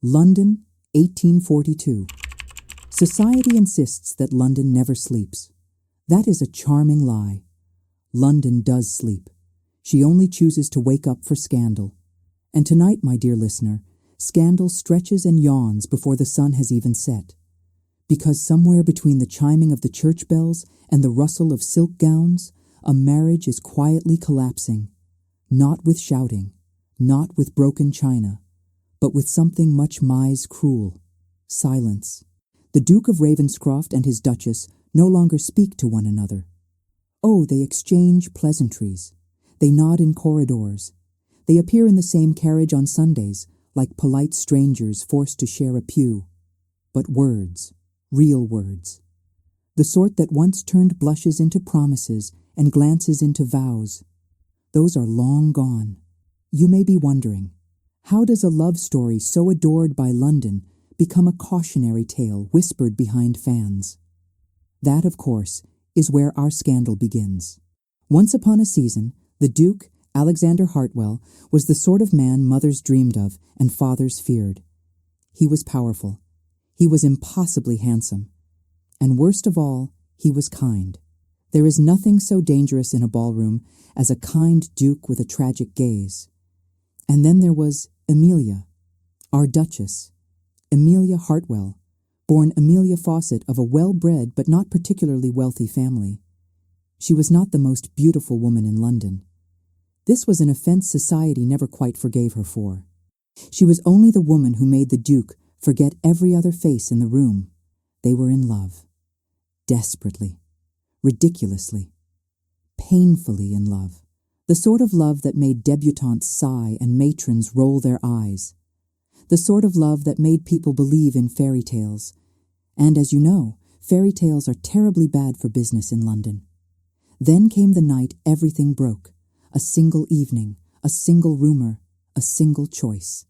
London, 1842. Society insists that London never sleeps. That is a charming lie. London does sleep. She only chooses to wake up for scandal. And tonight, my dear listener, scandal stretches and yawns before the sun has even set. Because somewhere between the chiming of the church bells and the rustle of silk gowns, a marriage is quietly collapsing. Not with shouting, not with broken china, but with something much mais cruel: silence. The Duke of Ravenscroft and his Duchess no longer speak to one another. Oh, they exchange pleasantries. They nod in corridors. They appear in the same carriage on Sundays, like polite strangers forced to share a pew. But words, real words. The sort that once turned blushes into promises and glances into vows. Those are long gone. You may be wondering, how does a love story so adored by London become a cautionary tale whispered behind fans? That, of course, is where our scandal begins. Once upon a season, the Duke, Alexander Hartwell, was the sort of man mothers dreamed of and fathers feared. He was powerful. He was impossibly handsome. And worst of all, he was kind. There is nothing so dangerous in a ballroom as a kind duke with a tragic gaze. And then there was Amelia, our Duchess, Amelia Hartwell, born Amelia Fawcett of a well-bred but not particularly wealthy family. She was not the most beautiful woman in London. This was an offense society never quite forgave her for. She was only the woman who made the Duke forget every other face in the room. They were in love. Desperately. Ridiculously. Painfully in love. The sort of love that made debutantes sigh and matrons roll their eyes. The sort of love that made people believe in fairy tales. And as you know, fairy tales are terribly bad for business in London. Then came the night everything broke. A single evening, a single rumor, a single choice.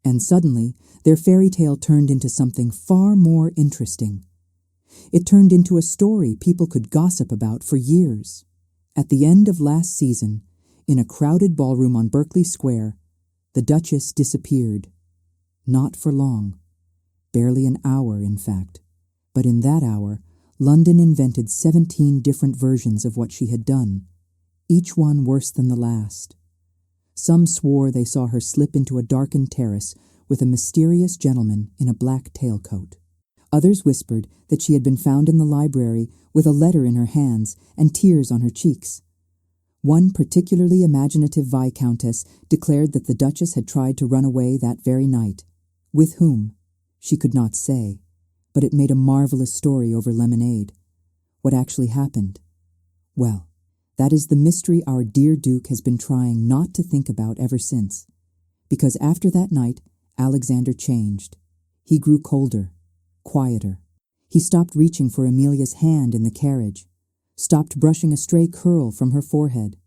And suddenly, their fairy tale turned into something far more interesting. It turned into a story people could gossip about for years. At the end of last season, in a crowded ballroom on Berkeley Square, the Duchess disappeared. Not for long. Barely an hour, in fact. But in that hour, London invented 17 different versions of what she had done, each one worse than the last. Some swore they saw her slip into a darkened terrace with a mysterious gentleman in a black tailcoat. Others whispered that she had been found in the library with a letter in her hands and tears on her cheeks. One particularly imaginative viscountess declared that the Duchess had tried to run away that very night. With whom? She could not say, but it made a marvelous story over lemonade. What actually happened? Well, that is the mystery our dear Duke has been trying not to think about ever since. Because after that night, Alexander changed. He grew colder, quieter. He stopped reaching for Amelia's hand in the carriage, stopped brushing a stray curl from her forehead,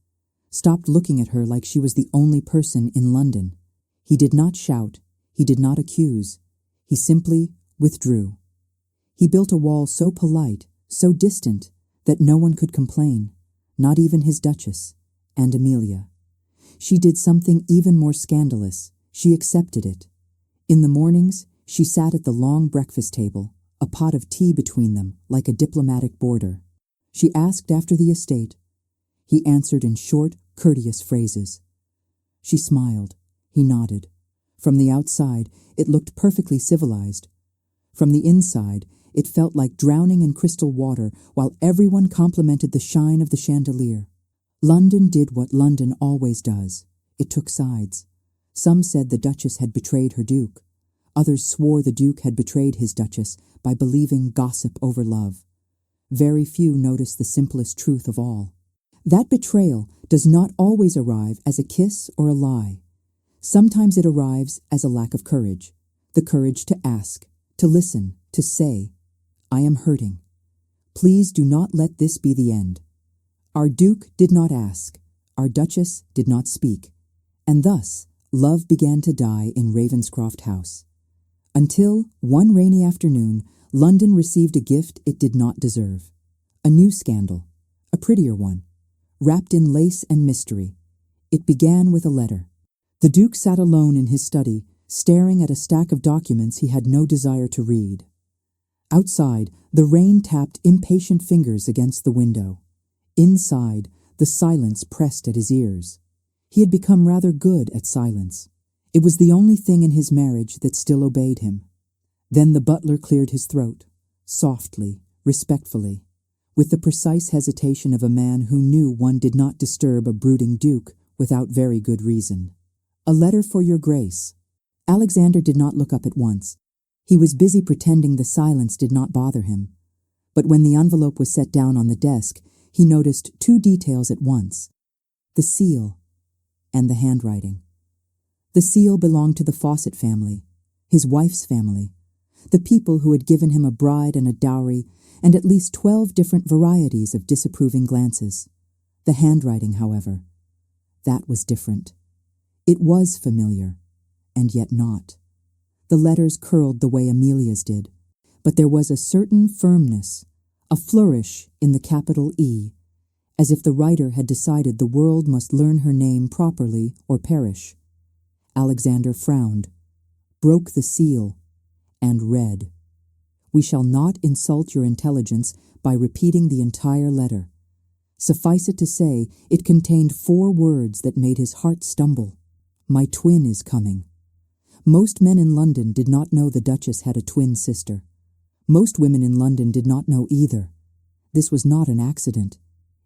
stopped looking at her like she was the only person in London. He did not shout. He did not accuse. He simply withdrew. He built a wall so polite, so distant, that no one could complain, not even his Duchess, and Amelia. She did something even more scandalous. She accepted it. In the mornings, she sat at the long breakfast table, a pot of tea between them, like a diplomatic boarder. She asked after the estate. He answered in short, courteous phrases. She smiled. He nodded. From the outside, it looked perfectly civilized. From the inside, it felt like drowning in crystal water while everyone complimented the shine of the chandelier. London did what London always does. It took sides. Some said the Duchess had betrayed her Duke. Others swore the Duke had betrayed his Duchess by believing gossip over love. Very few noticed the simplest truth of all. That betrayal does not always arrive as a kiss or a lie. Sometimes it arrives as a lack of courage, the courage to ask, to listen, to say, "I am hurting. Please do not let this be the end." Our Duke did not ask. Our Duchess did not speak. And thus, love began to die in Ravenscroft House. Until, one rainy afternoon, London received a gift it did not deserve. A new scandal, a prettier one, wrapped in lace and mystery. It began with a letter. The Duke sat alone in his study, staring at a stack of documents he had no desire to read. Outside, the rain tapped impatient fingers against the window. Inside, the silence pressed at his ears. He had become rather good at silence. It was the only thing in his marriage that still obeyed him. Then the butler cleared his throat, softly, respectfully, with the precise hesitation of a man who knew one did not disturb a brooding duke without very good reason. "A letter for your grace." Alexander did not look up at once. He was busy pretending the silence did not bother him. But when the envelope was set down on the desk, he noticed two details at once: the seal and the handwriting. The seal belonged to the Fawcett family, his wife's family, the people who had given him a bride and a dowry and at least 12 different varieties of disapproving glances. The handwriting, however, that was different. It was familiar, and yet not. The letters curled the way Amelia's did, but there was a certain firmness, a flourish in the capital E, as if the writer had decided the world must learn her name properly or perish. Alexander frowned, broke the seal, and read, "We shall not insult your intelligence by repeating the entire letter. Suffice it to say, it contained 4 words that made his heart stumble. My twin is coming." Most men in London did not know the Duchess had a twin sister. Most women in London did not know either. This was not an accident.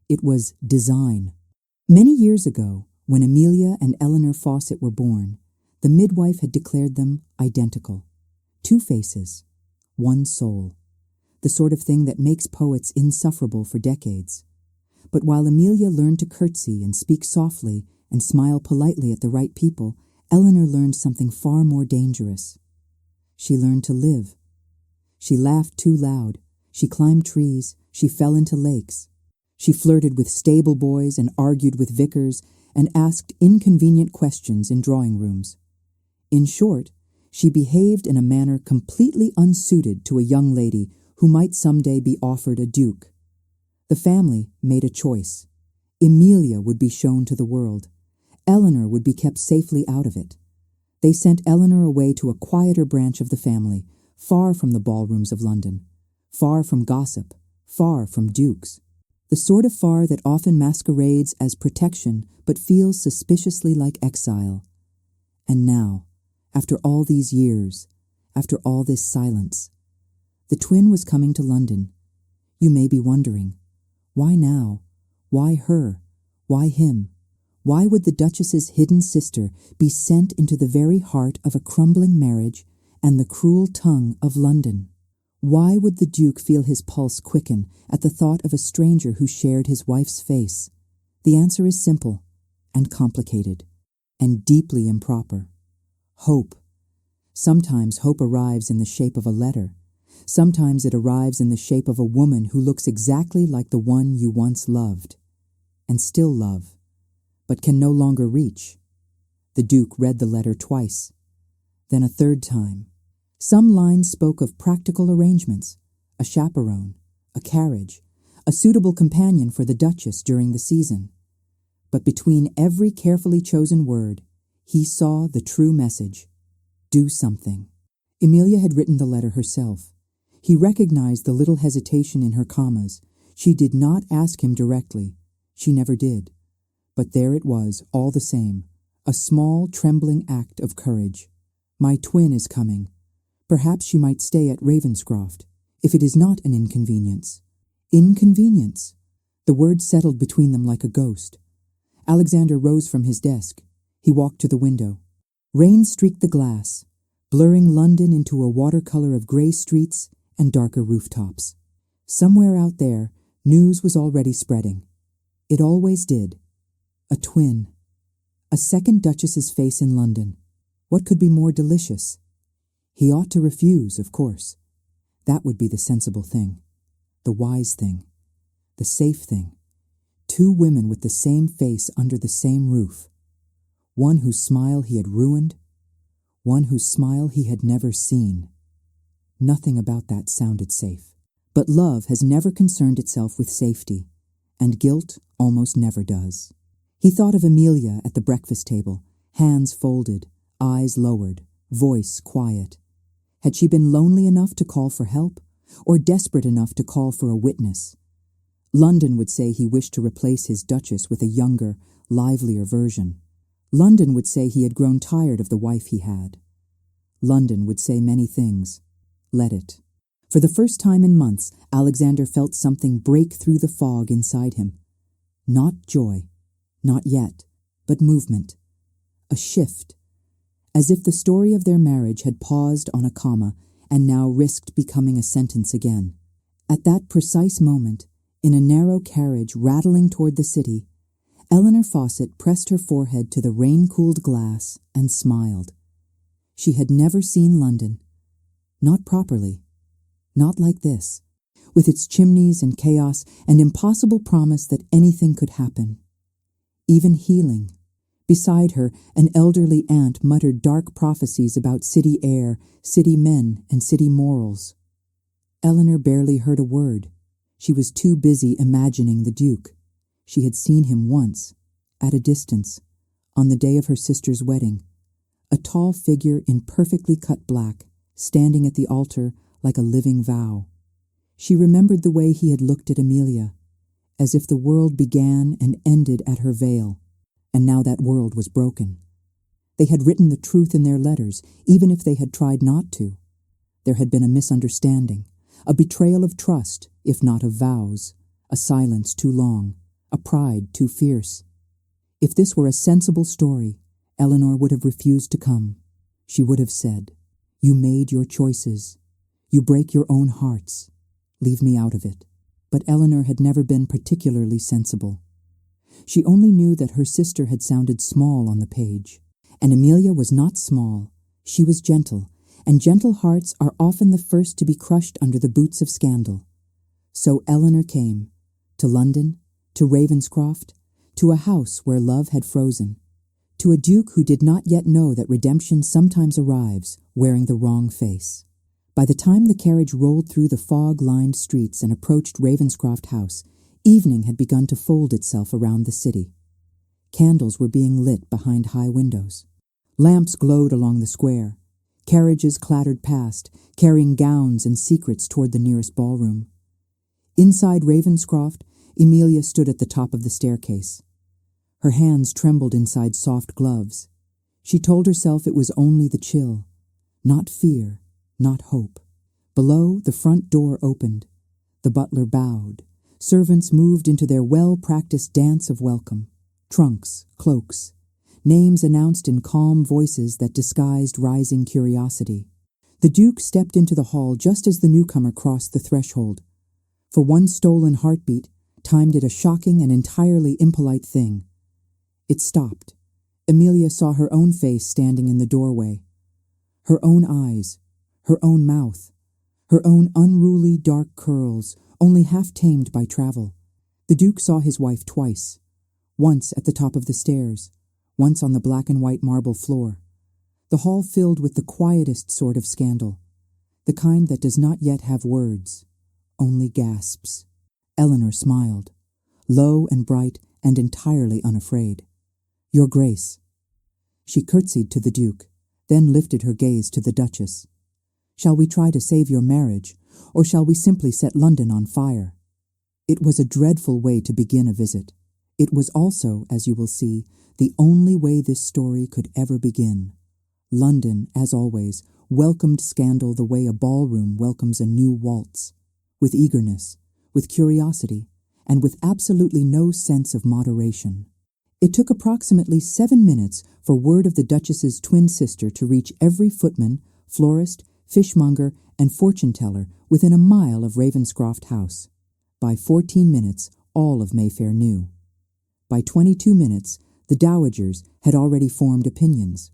It was design. Many years ago, when Amelia and Eleanor Fawcett were born, the midwife had declared them identical. 2 faces, 1 soul. The sort of thing that makes poets insufferable for decades. But while Amelia learned to curtsy and speak softly and smile politely at the right people, Eleanor learned something far more dangerous. She learned to live. She laughed too loud. She climbed trees. She fell into lakes. She flirted with stable boys and argued with vicars and asked inconvenient questions in drawing rooms. In short, she behaved in a manner completely unsuited to a young lady who might someday be offered a duke. The family made a choice. Amelia would be shown to the world. Eleanor would be kept safely out of it. They sent Eleanor away to a quieter branch of the family, far from the ballrooms of London, far from gossip, far from dukes. The sort of far that often masquerades as protection but feels suspiciously like exile. And now, after all these years, after all this silence, the twin was coming to London. You may be wondering, why now? Why her? Why him? Why would the Duchess's hidden sister be sent into the very heart of a crumbling marriage and the cruel tongue of London? Why would the Duke feel his pulse quicken at the thought of a stranger who shared his wife's face? The answer is simple and complicated and deeply improper. Hope. Sometimes hope arrives in the shape of a letter. Sometimes it arrives in the shape of a woman who looks exactly like the one you once loved, and still love, but can no longer reach. The Duke read the letter twice, then a third time. Some lines spoke of practical arrangements, a chaperone, a carriage, a suitable companion for the Duchess during the season. But between every carefully chosen word, he saw the true message: do something. Amelia had written the letter herself. He recognized the little hesitation in her commas. She did not ask him directly. She never did. But there it was, all the same, a small, trembling act of courage. My twin is coming. Perhaps she might stay at Ravenscroft, if it is not an inconvenience. Inconvenience! The word settled between them like a ghost. Alexander rose from his desk. He walked to the window. Rain streaked the glass, blurring London into a watercolor of grey streets and darker rooftops. Somewhere out there, news was already spreading. It always did. A twin. A second Duchess's face in London. What could be more delicious? He ought to refuse, of course. That would be the sensible thing, the wise thing, the safe thing. 2 women with the same face under the same roof. One whose smile he had ruined, one whose smile he had never seen. Nothing about that sounded safe. But love has never concerned itself with safety, and guilt almost never does. He thought of Amelia at the breakfast table, hands folded, eyes lowered, voice quiet. Had she been lonely enough to call for help, or desperate enough to call for a witness? London would say he wished to replace his Duchess with a younger, livelier version. London would say he had grown tired of the wife he had. London would say many things. Let it. For the first time in months, Alexander felt something break through the fog inside him. Not joy, not yet, but movement. A shift. As if the story of their marriage had paused on a comma and now risked becoming a sentence again. At that precise moment, in a narrow carriage rattling toward the city, Eleanor Fawcett pressed her forehead to the rain-cooled glass and smiled. She had never seen London. Not properly. Not like this, with its chimneys and chaos and impossible promise that anything could happen. Even healing. Beside her, an elderly aunt muttered dark prophecies about city air, city men, and city morals. Eleanor barely heard a word. She was too busy imagining the Duke. She had seen him once, at a distance, on the day of her sister's wedding. A tall figure in perfectly cut black, standing at the altar like a living vow. She remembered the way he had looked at Amelia, as if the world began and ended at her veil, and now that world was broken. They had written the truth in their letters, even if they had tried not to. There had been a misunderstanding, a betrayal of trust, if not of vows, a silence too long, a pride too fierce. If this were a sensible story, Eleanor would have refused to come. She would have said, "You made your choices. You break your own hearts. Leave me out of it." But Eleanor had never been particularly sensible. She only knew that her sister had sounded small on the page. And Amelia was not small. She was gentle, and gentle hearts are often the first to be crushed under the boots of scandal. So Eleanor came, to London, to Ravenscroft, to a house where love had frozen, to a duke who did not yet know that redemption sometimes arrives wearing the wrong face. By the time the carriage rolled through the fog-lined streets and approached Ravenscroft House, evening had begun to fold itself around the city. Candles were being lit behind high windows. Lamps glowed along the square. Carriages clattered past, carrying gowns and secrets toward the nearest ballroom. Inside Ravenscroft, Emilia stood at the top of the staircase. Her hands trembled inside soft gloves. She told herself it was only the chill, not fear, not hope. Below, the front door opened. The butler bowed. Servants moved into their well-practiced dance of welcome. Trunks, cloaks. Names announced in calm voices that disguised rising curiosity. The Duke stepped into the hall just as the newcomer crossed the threshold. For one stolen heartbeat, time did a shocking and entirely impolite thing. It stopped. Amelia saw her own face standing in the doorway. Her own eyes, her own mouth, her own unruly dark curls, only half tamed by travel. The Duke saw his wife twice. Once at the top of the stairs, once on the black and white marble floor. The hall filled with the quietest sort of scandal, the kind that does not yet have words, only gasps. Eleanor smiled, low and bright and entirely unafraid. "Your Grace." She curtsied to the Duke, then lifted her gaze to the Duchess. "Shall we try to save your marriage, or shall we simply set London on fire?" It was a dreadful way to begin a visit. It was also, as you will see, the only way this story could ever begin. London, as always, welcomed scandal the way a ballroom welcomes a new waltz, with eagerness, with curiosity, and with absolutely no sense of moderation. It took approximately 7 minutes for word of the Duchess's twin sister to reach every footman, florist, fishmonger, and fortune-teller within a mile of Ravenscroft House. By 14 minutes, all of Mayfair knew. By 22 minutes, the dowagers had already formed opinions.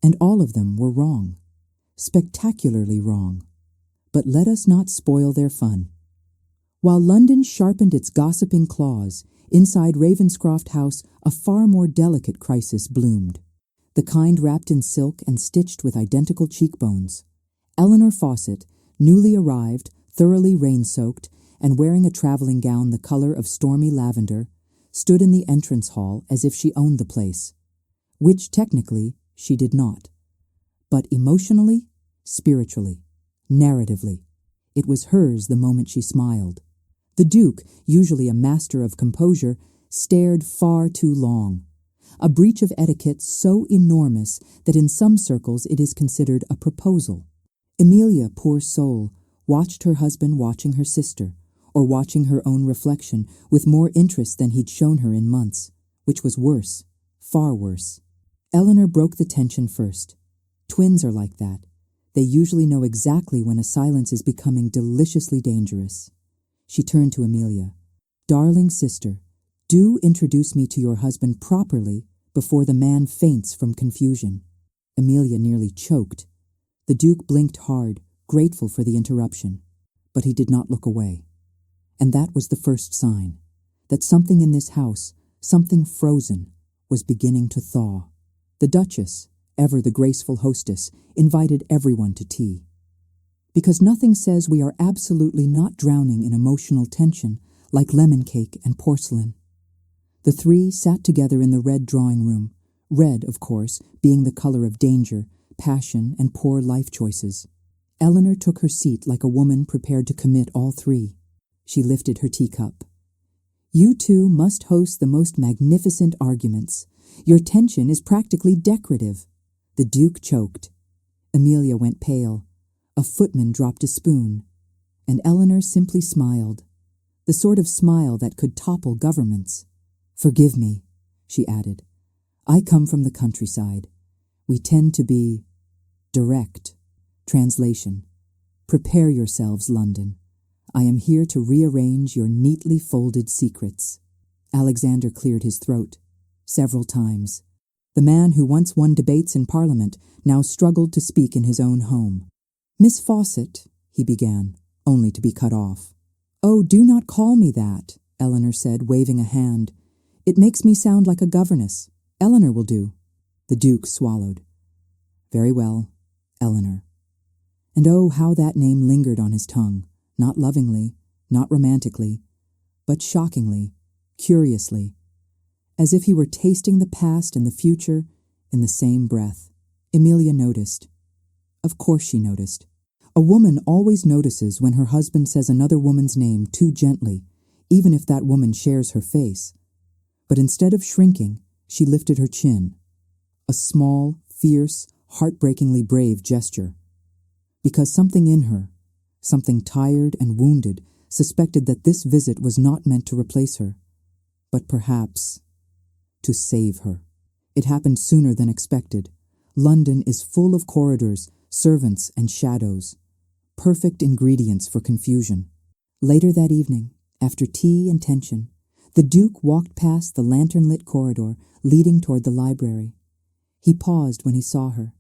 And all of them were wrong. Spectacularly wrong. But let us not spoil their fun. While London sharpened its gossiping claws, inside Ravenscroft House a far more delicate crisis bloomed. The kind wrapped in silk and stitched with identical cheekbones. Eleanor Fawcett, newly arrived, thoroughly rain-soaked, and wearing a traveling gown the color of stormy lavender, stood in the entrance hall as if she owned the place, which technically she did not. But emotionally, spiritually, narratively, it was hers the moment she smiled. The Duke, usually a master of composure, stared far too long, a breach of etiquette so enormous that in some circles it is considered a proposal. Emilia, poor soul, watched her husband watching her sister, or watching her own reflection with more interest than he'd shown her in months, which was worse, far worse. Eleanor broke the tension first. Twins are like that. They usually know exactly when a silence is becoming deliciously dangerous. She turned to Emilia. "Darling sister, do introduce me to your husband properly before the man faints from confusion." Emilia nearly choked. The Duke blinked hard, grateful for the interruption, but he did not look away. And that was the first sign, that something in this house, something frozen, was beginning to thaw. The Duchess, ever the graceful hostess, invited everyone to tea. Because nothing says we are absolutely not drowning in emotional tension like lemon cake and porcelain. The three sat together in the red drawing room, red, of course, being the color of danger, passion, and poor life choices. Eleanor took her seat like a woman prepared to commit all three. She lifted her teacup. "You two must host the most magnificent arguments. Your tension is practically decorative." The Duke choked. Emilia went pale. A footman dropped a spoon. And Eleanor simply smiled. The sort of smile that could topple governments. "Forgive me," she added. "I come from the countryside. We tend to be direct." Translation: "Prepare yourselves, London. I am here to rearrange your neatly folded secrets." Alexander cleared his throat. Several times. The man who once won debates in Parliament now struggled to speak in his own home. "Miss Fawcett," he began, only to be cut off. "Oh, do not call me that," Eleanor said, waving a hand. "It makes me sound like a governess. Eleanor will do." The Duke swallowed. "Very well, Eleanor." And oh, how that name lingered on his tongue, not lovingly, not romantically, but shockingly, curiously, as if he were tasting the past and the future in the same breath. Emilia noticed. Of course she noticed. A woman always notices when her husband says another woman's name too gently, even if that woman shares her face. But instead of shrinking, she lifted her chin. A small, fierce, heartbreakingly brave gesture. Because something in her, something tired and wounded, suspected that this visit was not meant to replace her, but perhaps to save her. It happened sooner than expected. London is full of corridors, servants, and shadows. Perfect ingredients for confusion. Later that evening, after tea and tension, the Duke walked past the lantern-lit corridor leading toward the library. He paused when he saw her,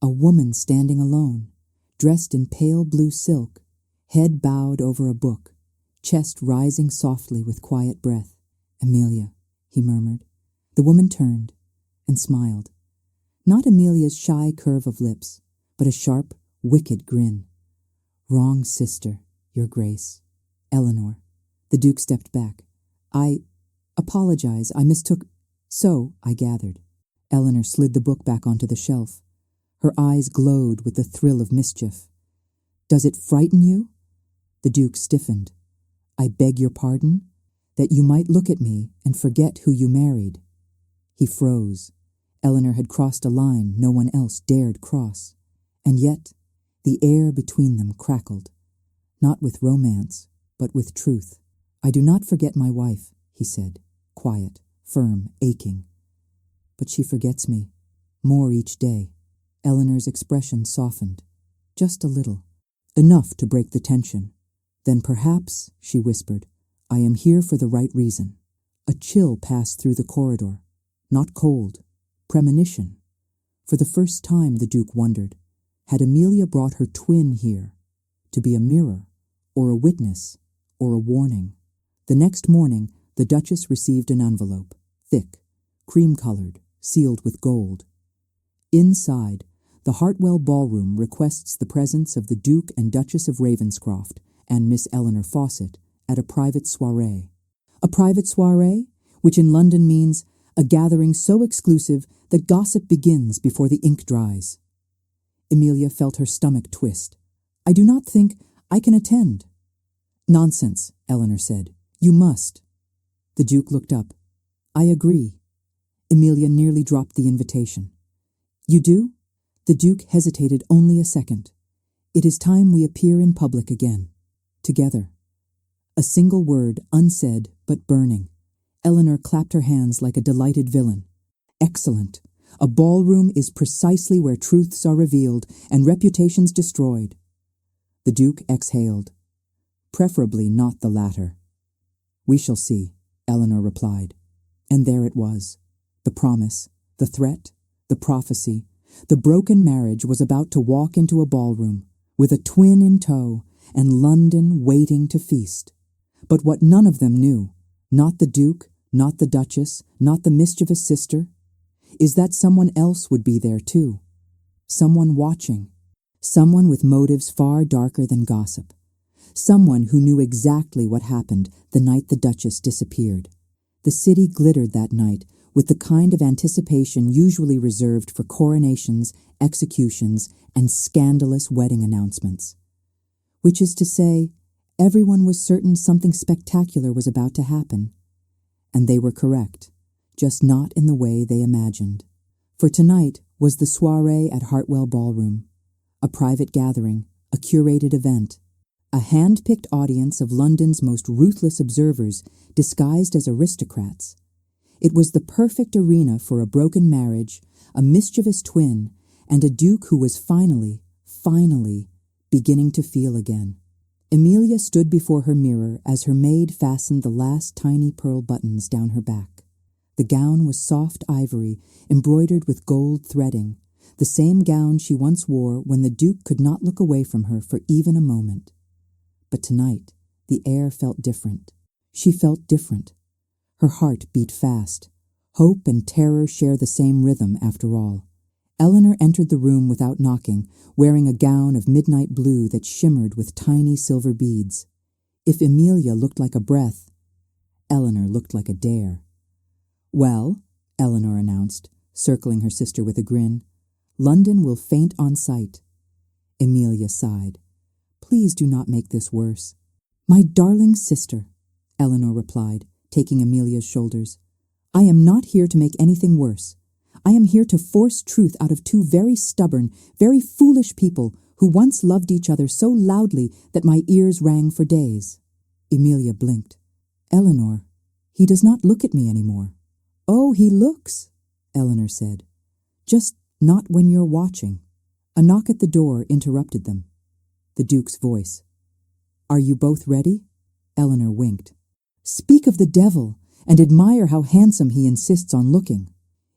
a woman standing alone, dressed in pale blue silk, head bowed over a book, chest rising softly with quiet breath. "Emilia," he murmured. The woman turned and smiled. Not Emilia's shy curve of lips, but a sharp, wicked grin. "Wrong sister, Your Grace. Eleanor." The Duke stepped back. "I apologize. I mistook—" "So, I gathered." Eleanor slid the book back onto the shelf. Her eyes glowed with the thrill of mischief. "Does it frighten you?" The Duke stiffened. "I beg your pardon? That you might look at me and forget who you married." He froze. Eleanor had crossed a line no one else dared cross. And yet, the air between them crackled. Not with romance, but with truth. "I do not forget my wife," he said, quiet, firm, aching. "But she forgets me, more each day." Eleanor's expression softened, just a little, enough to break the tension. "Then perhaps," she whispered, "I am here for the right reason." A chill passed through the corridor. Not cold, premonition. For the first time the Duke wondered, had Emilia brought her twin here, to be a mirror, or a witness, or a warning? The next morning, the Duchess received an envelope, thick, cream-colored, sealed with gold. Inside, the Hartwell Ballroom requests the presence of the Duke and Duchess of Ravenscroft and Miss Eleanor Fawcett at a private soirée. A private soirée, which in London means a gathering so exclusive that gossip begins before the ink dries. Emilia felt her stomach twist. "I do not think I can attend." "Nonsense," Eleanor said. "You must." The Duke looked up. "I agree." Emilia nearly dropped the invitation. "You do?" The Duke hesitated only a second. "It is time we appear in public again. Together." A single word, unsaid but burning. Eleanor clapped her hands like a delighted villain. "Excellent. A ballroom is precisely where truths are revealed and reputations destroyed." The Duke exhaled. "Preferably not the latter." "We shall see," Eleanor replied. And there it was. The promise, the threat, the prophecy. The broken marriage was about to walk into a ballroom, with a twin in tow, and London waiting to feast. But what none of them knew, not the Duke, not the Duchess, not the mischievous sister, is that someone else would be there too. Someone watching. Someone with motives far darker than gossip. Someone who knew exactly what happened the night the Duchess disappeared. The city glittered that night with the kind of anticipation usually reserved for coronations, executions, and scandalous wedding announcements. Which is to say, everyone was certain something spectacular was about to happen. And they were correct, just not in the way they imagined. For tonight was the soirée at Hartwell Ballroom, a private gathering, a curated event, a hand-picked audience of London's most ruthless observers disguised as aristocrats. It was the perfect arena for a broken marriage, a mischievous twin, and a Duke who was finally beginning to feel again. Emilia stood before her mirror as her maid fastened the last tiny pearl buttons down her back. The gown was soft ivory, embroidered with gold threading, the same gown she once wore when the Duke could not look away from her for even a moment. But tonight, the air felt different. She felt different. Her heart beat fast. Hope and terror share the same rhythm, after all. Eleanor entered the room without knocking, wearing a gown of midnight blue that shimmered with tiny silver beads. If Emilia looked like a breath, Eleanor looked like a dare. "Well," Eleanor announced, circling her sister with a grin, "London will faint on sight." Emilia sighed. "Please do not make this worse." "My darling sister," Eleanor replied, taking Emilia's shoulders, "I am not here to make anything worse. I am here to force truth out of two very stubborn, very foolish people who once loved each other so loudly that my ears rang for days." Emilia blinked. "Eleanor, he does not look at me anymore." "Oh, he looks," Eleanor said. "Just not when you're watching." A knock at the door interrupted them. The Duke's voice. "Are you both ready?" Eleanor winked. "Speak of the devil, and admire how handsome he insists on looking."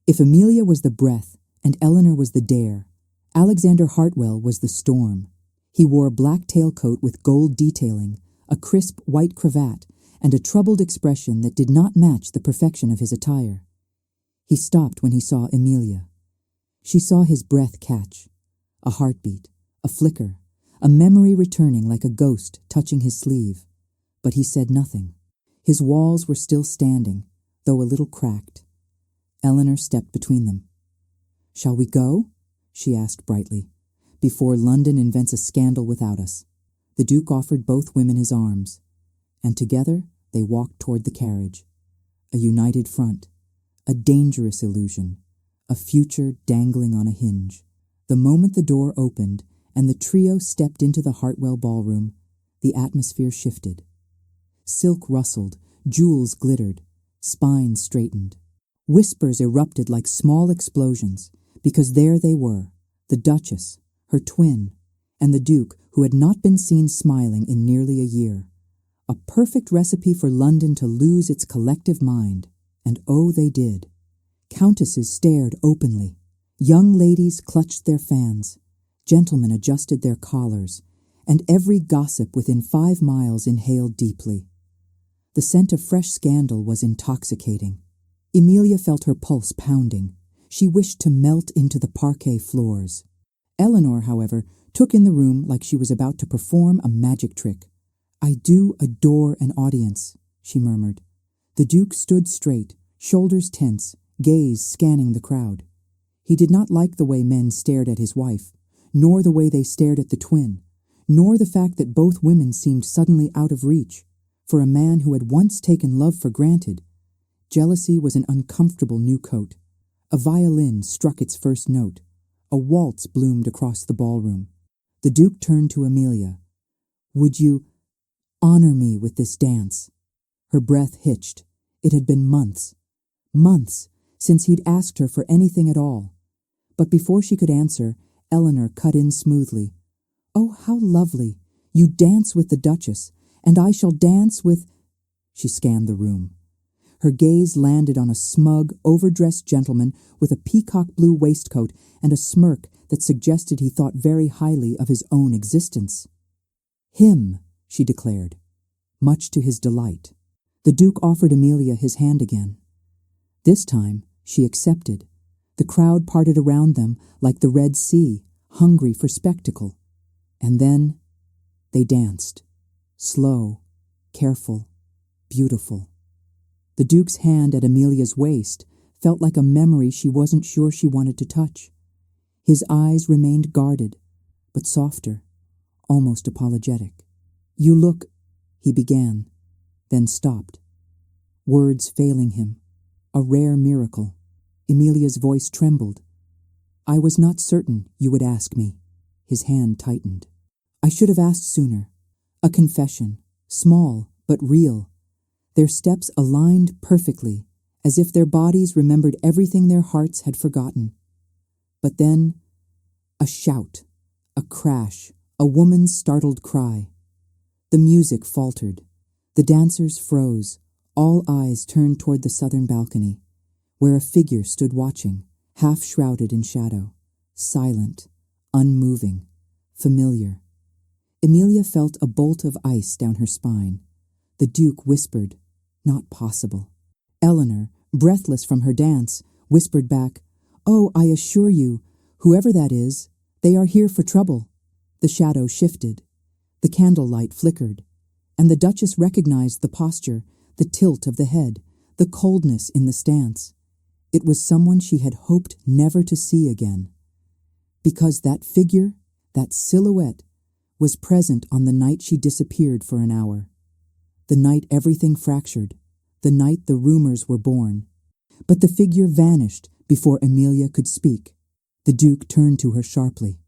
If Emilia was the breath, and Eleanor was the dare, Alexander Hartwell was the storm. He wore a black tailcoat with gold detailing, a crisp white cravat, and a troubled expression that did not match the perfection of his attire. He stopped when he saw Emilia. She saw his breath catch, a heartbeat, a flicker, a memory returning like a ghost touching his sleeve. But he said nothing. His walls were still standing, though a little cracked. Eleanor stepped between them. "Shall we go?" she asked brightly, "before London invents a scandal without us." The Duke offered both women his arms, and together they walked toward the carriage. A united front, a dangerous illusion, a future dangling on a hinge. The moment the door opened and the trio stepped into the Hartwell Ballroom, the atmosphere shifted. Silk rustled, jewels glittered, spines straightened. Whispers erupted like small explosions, because there they were, the Duchess, her twin, and the Duke, who had not been seen smiling in nearly a year. A perfect recipe for London to lose its collective mind, and oh, they did. Countesses stared openly. Young ladies clutched their fans. Gentlemen adjusted their collars, and every gossip within 5 miles inhaled deeply. The scent of fresh scandal was intoxicating. Emilia felt her pulse pounding. She wished to melt into the parquet floors. Eleanor, however, took in the room like she was about to perform a magic trick. "I do adore an audience," she murmured. The Duke stood straight, shoulders tense, gaze scanning the crowd. He did not like the way men stared at his wife, nor the way they stared at the twin, nor the fact that both women seemed suddenly out of reach. For a man who had once taken love for granted, jealousy was an uncomfortable new coat. A violin struck its first note. A waltz bloomed across the ballroom. The Duke turned to Amelia. "Would you honor me with this dance?" Her breath hitched. It had been months, since he'd asked her for anything at all. But before she could answer, Eleanor cut in smoothly. "Oh, how lovely! You dance with the Duchess, and I shall dance with—" She scanned the room. Her gaze landed on a smug, overdressed gentleman with a peacock-blue waistcoat and a smirk that suggested he thought very highly of his own existence. "Him," she declared, much to his delight. The Duke offered Amelia his hand again. This time, she accepted. The crowd parted around them like the Red Sea, hungry for spectacle. And then they danced. Slow, careful, beautiful. The Duke's hand at Amelia's waist felt like a memory she wasn't sure she wanted to touch. His eyes remained guarded, but softer, almost apologetic. "You look—" he began, then stopped. Words failing him. A rare miracle. Amelia's voice trembled. "I was not certain you would ask me." His hand tightened. "I should have asked sooner. A confession, small but real." Their steps aligned perfectly, as if their bodies remembered everything their hearts had forgotten. But then, a shout, a crash, a woman's startled cry. The music faltered. The dancers froze. All eyes turned toward the southern balcony, where a figure stood watching, half shrouded in shadow, silent, unmoving, familiar. Amelia felt a bolt of ice down her spine. The Duke whispered, "Not possible." Eleanor, breathless from her dance, whispered back, "Oh, I assure you, whoever that is, they are here for trouble." The shadow shifted. The candlelight flickered, and the Duchess recognized the posture, the tilt of the head, the coldness in the stance. It was someone she had hoped never to see again. Because that figure, that silhouette, was present on the night she disappeared for an hour. The night everything fractured, the night the rumors were born. But the figure vanished before Amelia could speak. The Duke turned to her sharply.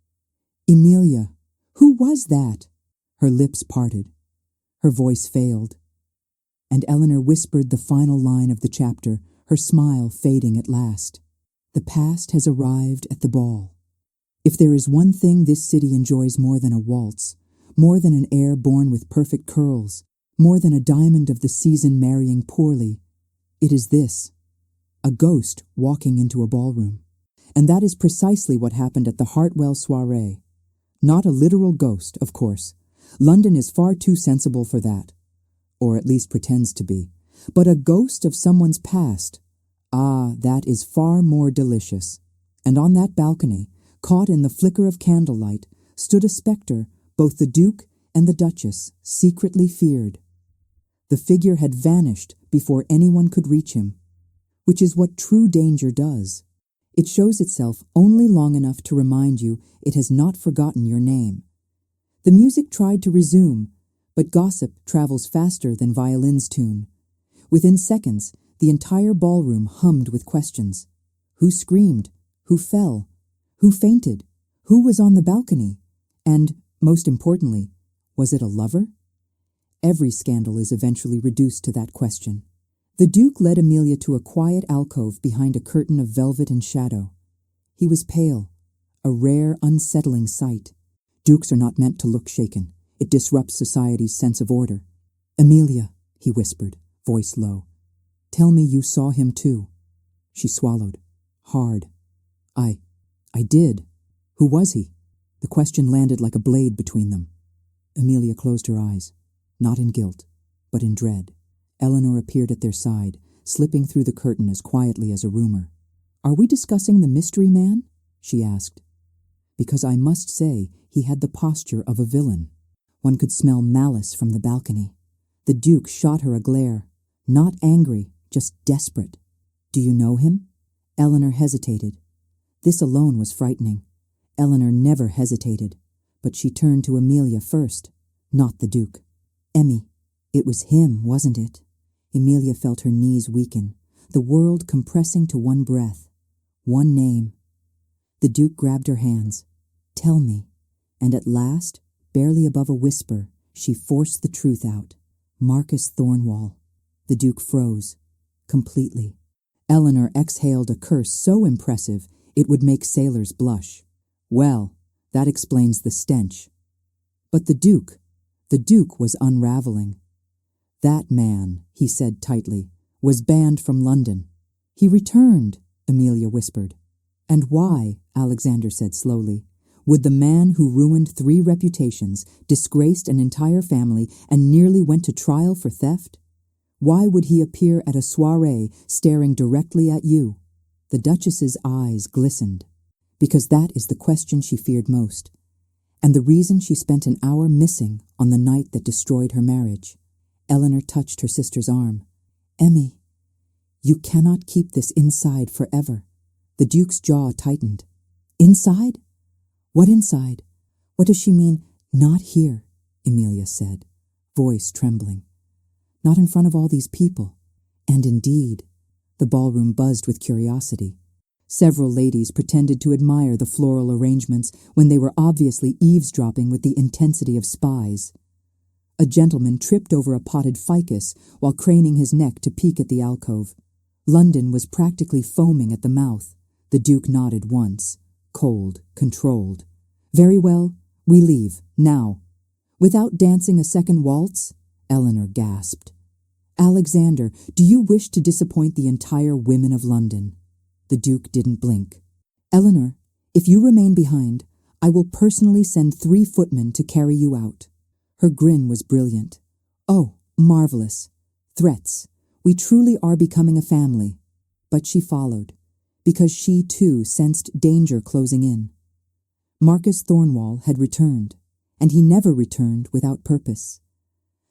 "Amelia, who was that?" Her lips parted. Her voice failed. And Eleanor whispered the final line of the chapter, her smile fading at last. "The past has arrived at the ball. If there is one thing this city enjoys more than a waltz, more than an heir born with perfect curls, more than a diamond of the season marrying poorly, it is this, a ghost walking into a ballroom." And that is precisely what happened at the Hartwell soiree. Not a literal ghost, of course. London is far too sensible for that, or at least pretends to be. But a ghost of someone's past, that is far more delicious. And on that balcony, caught in the flicker of candlelight, stood a spectre both the Duke and the Duchess secretly feared. The figure had vanished before anyone could reach him, which is what true danger does. It shows itself only long enough to remind you it has not forgotten your name. The music tried to resume, but gossip travels faster than violin's tune. Within seconds, the entire ballroom hummed with questions. Who screamed? Who fell? Who fainted? Who was on the balcony? And, most importantly, was it a lover? Every scandal is eventually reduced to that question. The Duke led Amelia to a quiet alcove behind a curtain of velvet and shadow. He was pale, a rare, unsettling sight. Dukes are not meant to look shaken. It disrupts society's sense of order. "Amelia," he whispered, voice low, "tell me you saw him too." She swallowed, hard. I did. Who was he?" The question landed like a blade between them. Amelia closed her eyes, not in guilt, but in dread. Eleanor appeared at their side, slipping through the curtain as quietly as a rumor. "Are we discussing the mystery man?" she asked. Because I must say he had the posture of a villain. One could smell malice from the balcony. The Duke shot her a glare, not angry, just desperate. "Do you know him?" Eleanor hesitated. This alone was frightening. Eleanor never hesitated, but she turned to Amelia first, not the Duke. Emmy, it was him, wasn't it? Amelia felt her knees weaken, the world compressing to one breath, one name. The Duke grabbed her hands. Tell me. And at last, barely above a whisper, she forced the truth out. Marcus Thornwall. The Duke froze, completely. Eleanor exhaled a curse so impressive it would make sailors blush. Well, that explains the stench. But the Duke was unraveling. That man, he said tightly, was banned from London. He returned, Amelia whispered. And why, Alexander said slowly, would the man who ruined 3 reputations, disgraced an entire family, and nearly went to trial for theft? Why would he appear at a soiree staring directly at you? The Duchess's eyes glistened, because that is the question she feared most, and the reason she spent an hour missing on the night that destroyed her marriage. Eleanor touched her sister's arm. Emmy, you cannot keep this inside forever. The Duke's jaw tightened. Inside? What inside? What does she mean, not here? Amelia said, voice trembling. Not in front of all these people. And indeed, the ballroom buzzed with curiosity. Several ladies pretended to admire the floral arrangements when they were obviously eavesdropping with the intensity of spies. A gentleman tripped over a potted ficus while craning his neck to peek at the alcove. London was practically foaming at the mouth. The Duke nodded once, cold, controlled. Very well, we leave, now. Without dancing a second waltz? Eleanor gasped. Alexander, do you wish to disappoint the entire women of London? The Duke didn't blink. Eleanor, if you remain behind, I will personally send 3 footmen to carry you out. Her grin was brilliant. Oh, marvelous. Threats. We truly are becoming a family. But she followed, because she too sensed danger closing in. Marcus Thornwall had returned, and he never returned without purpose.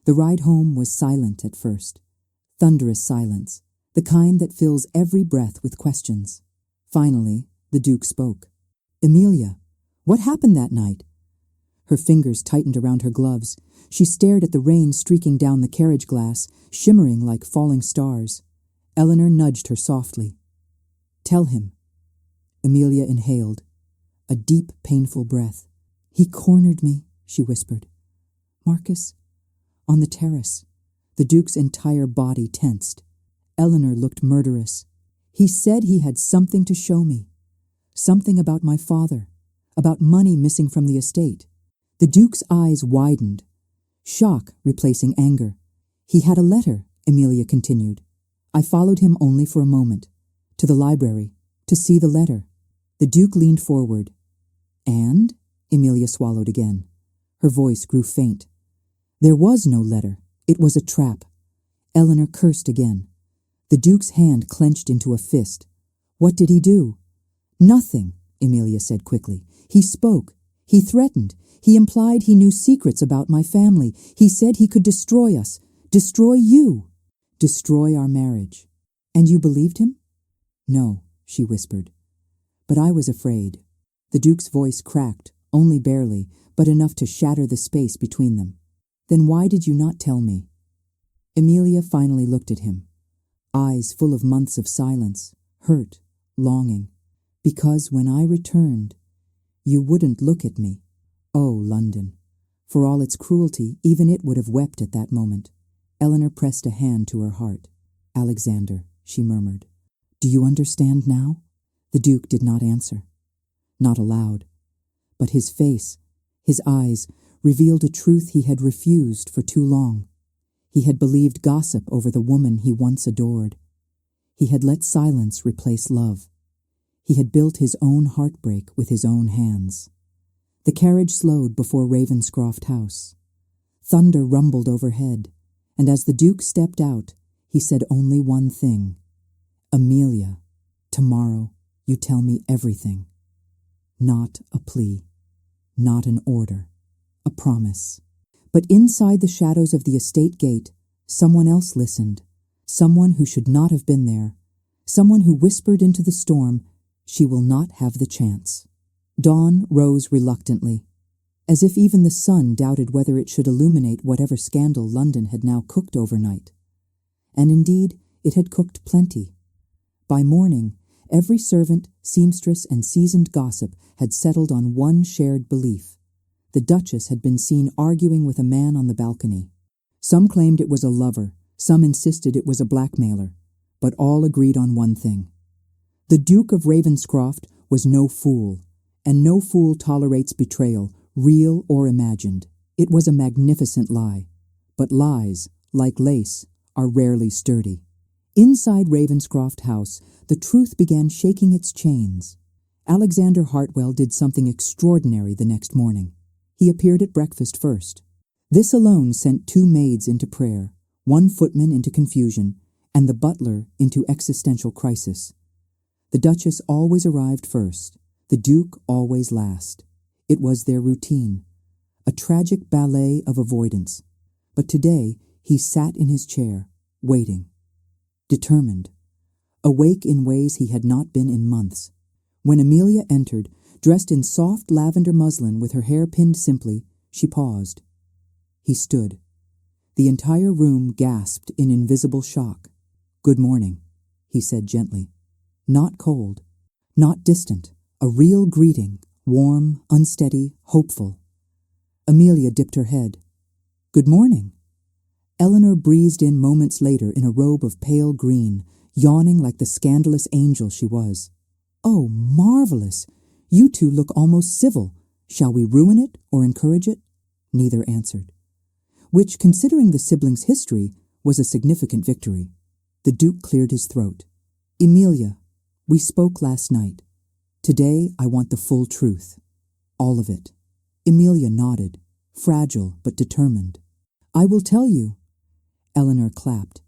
The ride home was silent at first, thunderous silence, the kind that fills every breath with questions. Finally, the Duke spoke. Amelia, what happened that night? Her fingers tightened around her gloves. She stared at the rain streaking down the carriage glass, shimmering like falling stars. Eleanor nudged her softly. Tell him. Amelia inhaled, a deep, painful breath. He cornered me, she whispered. Marcus? On the terrace. The Duke's entire body tensed. Eleanor looked murderous. He said he had something to show me. Something about my father, about money missing from the estate. The Duke's eyes widened, shock replacing anger. He had a letter, Amelia continued. I followed him only for a moment, to the library, to see the letter. The Duke leaned forward. And? Amelia swallowed again. Her voice grew faint. There was no letter. It was a trap. Eleanor cursed again. The Duke's hand clenched into a fist. What did he do? Nothing, Amelia said quickly. He spoke. He threatened. He implied he knew secrets about my family. He said he could destroy us. Destroy you. Destroy our marriage. And you believed him? No, she whispered. But I was afraid. The Duke's voice cracked, only barely, but enough to shatter the space between them. Then why did you not tell me? Amelia finally looked at him, eyes full of months of silence, hurt, longing. Because when I returned, you wouldn't look at me. Oh, London. For all its cruelty, even it would have wept at that moment. Eleanor pressed a hand to her heart. Alexander, she murmured. Do you understand now? The Duke did not answer. Not aloud. But his face, his eyes, revealed a truth he had refused for too long. He had believed gossip over the woman he once adored. He had let silence replace love. He had built his own heartbreak with his own hands. The carriage slowed before Ravenscroft House. Thunder rumbled overhead, and as the Duke stepped out, he said only one thing. Amelia, tomorrow you tell me everything. Not a plea, not an order, a promise. But inside the shadows of the estate gate, someone else listened, someone who should not have been there, someone who whispered into the storm, she will not have the chance. Dawn rose reluctantly, as if even the sun doubted whether it should illuminate whatever scandal London had now cooked overnight. And indeed, it had cooked plenty. By morning, every servant, seamstress, and seasoned gossip had settled on one shared belief. The Duchess had been seen arguing with a man on the balcony. Some claimed it was a lover, some insisted it was a blackmailer, but all agreed on one thing. The Duke of Ravenscroft was no fool, and no fool tolerates betrayal, real or imagined. It was a magnificent lie, but lies, like lace, are rarely sturdy. Inside Ravenscroft House, the truth began shaking its chains. Alexander Hartwell did something extraordinary the next morning. He appeared at breakfast first. This alone sent 2 maids into prayer, 1 footman into confusion, and the butler into existential crisis. The Duchess always arrived first, the Duke always last. It was their routine, a tragic ballet of avoidance. But today he sat in his chair, waiting, determined, awake in ways he had not been in months. When Amelia entered, dressed in soft lavender muslin with her hair pinned simply, she paused. He stood. The entire room gasped in invisible shock. "Good morning," he said gently. Not cold, not distant, a real greeting, warm, unsteady, hopeful. Amelia dipped her head. "Good morning." Eleanor breezed in moments later in a robe of pale green, yawning like the scandalous angel she was. "Oh, marvelous! You two look almost civil. Shall we ruin it or encourage it?" Neither answered. Which, considering the siblings' history, was a significant victory. The Duke cleared his throat. "Emilia, we spoke last night. Today I want the full truth. All of it." Emilia nodded, fragile but determined. "I will tell you." Eleanor clapped.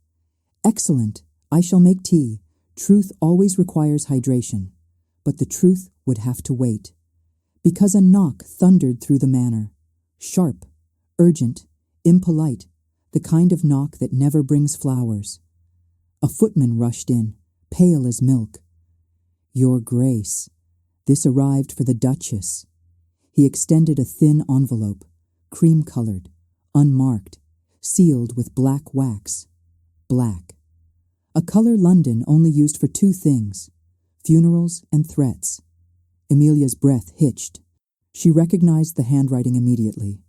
"Excellent. I shall make tea. Truth always requires hydration. But the truth would have to wait. Because a knock thundered through the manor. Sharp, urgent, impolite, the kind of knock that never brings flowers. A footman rushed in, pale as milk. "Your Grace." This arrived for the Duchess. He extended a thin envelope, cream-colored, unmarked, sealed with black wax. Black. A color London only used for 2 things, funerals and threats. Emilia's breath hitched. She recognized the handwriting immediately.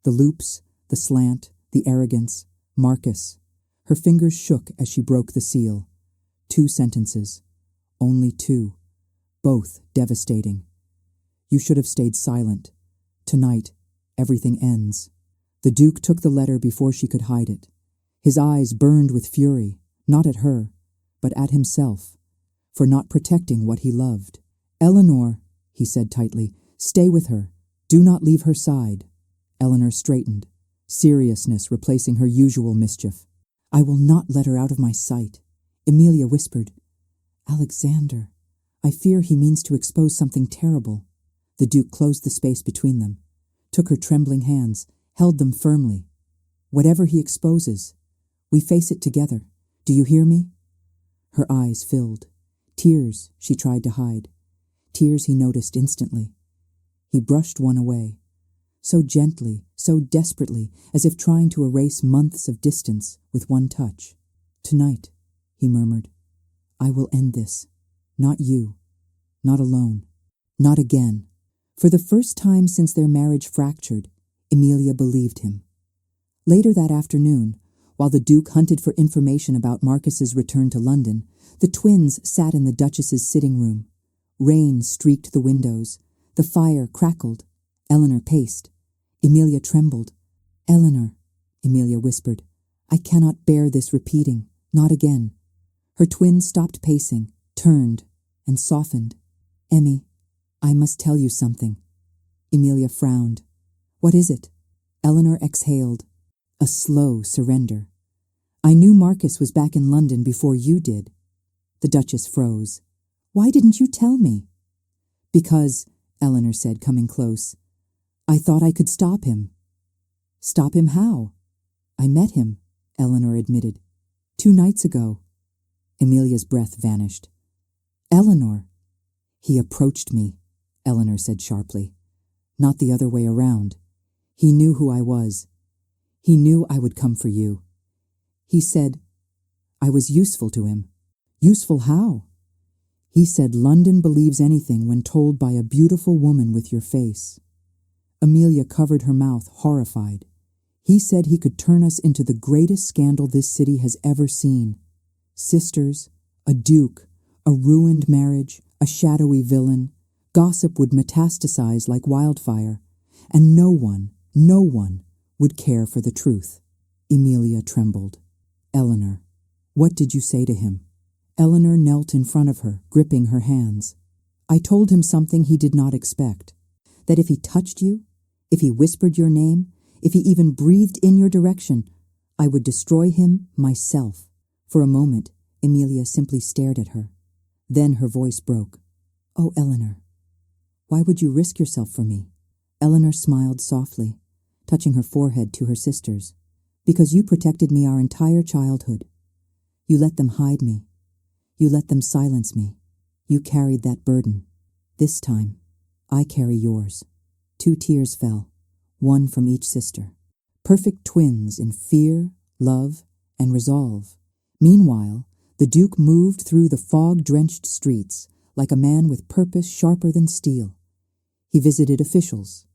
The loops, the slant, the arrogance. Marcus. Her fingers shook as she broke the seal. 2 sentences. Only 2. Both devastating. "You should have stayed silent. Tonight, everything ends." The Duke took the letter before she could hide it. His eyes burned with fury, not at her, but at himself, for not protecting what he loved. "Eleanor," he said tightly, "stay with her. Do not leave her side." Eleanor straightened, seriousness replacing her usual mischief. "I will not let her out of my sight." Emilia whispered, "Alexander, I fear he means to expose something terrible." The Duke closed the space between them, took her trembling hands, held them firmly. "Whatever he exposes, we face it together. Do you hear me?" Her eyes filled. Tears she tried to hide. Tears he noticed instantly. He brushed one away, so gently, so desperately, as if trying to erase months of distance with one touch. "Tonight," he murmured, "I will end this. Not you. Not alone. Not again." For the first time since their marriage fractured, Emilia believed him. Later that afternoon, while the Duke hunted for information about Marcus's return to London, the twins sat in the Duchess's sitting room. Rain streaked the windows. The fire crackled. Eleanor paced. Emilia trembled. "Eleanor," Emilia whispered, "I cannot bear this repeating. Not again." Her twins stopped pacing, turned, and softened. "Emmy, I must tell you something." Emilia frowned. "What is it?" Eleanor exhaled. A slow surrender. "I knew Marcus was back in London before you did." The Duchess froze. "Why didn't you tell me?" "Because," Eleanor said, coming close, "I thought I could stop him." "Stop him how?" "I met him," Eleanor admitted. 2 nights ago." Emilia's breath vanished. "Eleanor." "He approached me," Eleanor said sharply. Not the other way around. He knew who I was. He knew I would come for you. He said I was useful to him. Useful how? He said London believes anything when told by a beautiful woman with your face. Amelia covered her mouth, horrified. He said he could turn us into the greatest scandal this city has ever seen. Sisters, a duke, a ruined marriage, a shadowy villain. Gossip would metastasize like wildfire, and no one would care for the truth. Amelia trembled. Eleanor, what did you say to him? Eleanor knelt in front of her, gripping her hands. I told him something he did not expect. That if he touched you, if he whispered your name, if he even breathed in your direction, I would destroy him myself. For a moment, Amelia simply stared at her. Then her voice broke. Oh, Eleanor, why would you risk yourself for me? Eleanor smiled softly, touching her forehead to her sister's. Because you protected me our entire childhood. You let them hide me. You let them silence me. You carried that burden. This time, I carry yours. 2 tears fell, one from each sister. Perfect twins in fear, love, and resolve. Meanwhile, the Duke moved through the fog-drenched streets like a man with purpose sharper than steel. He visited officials,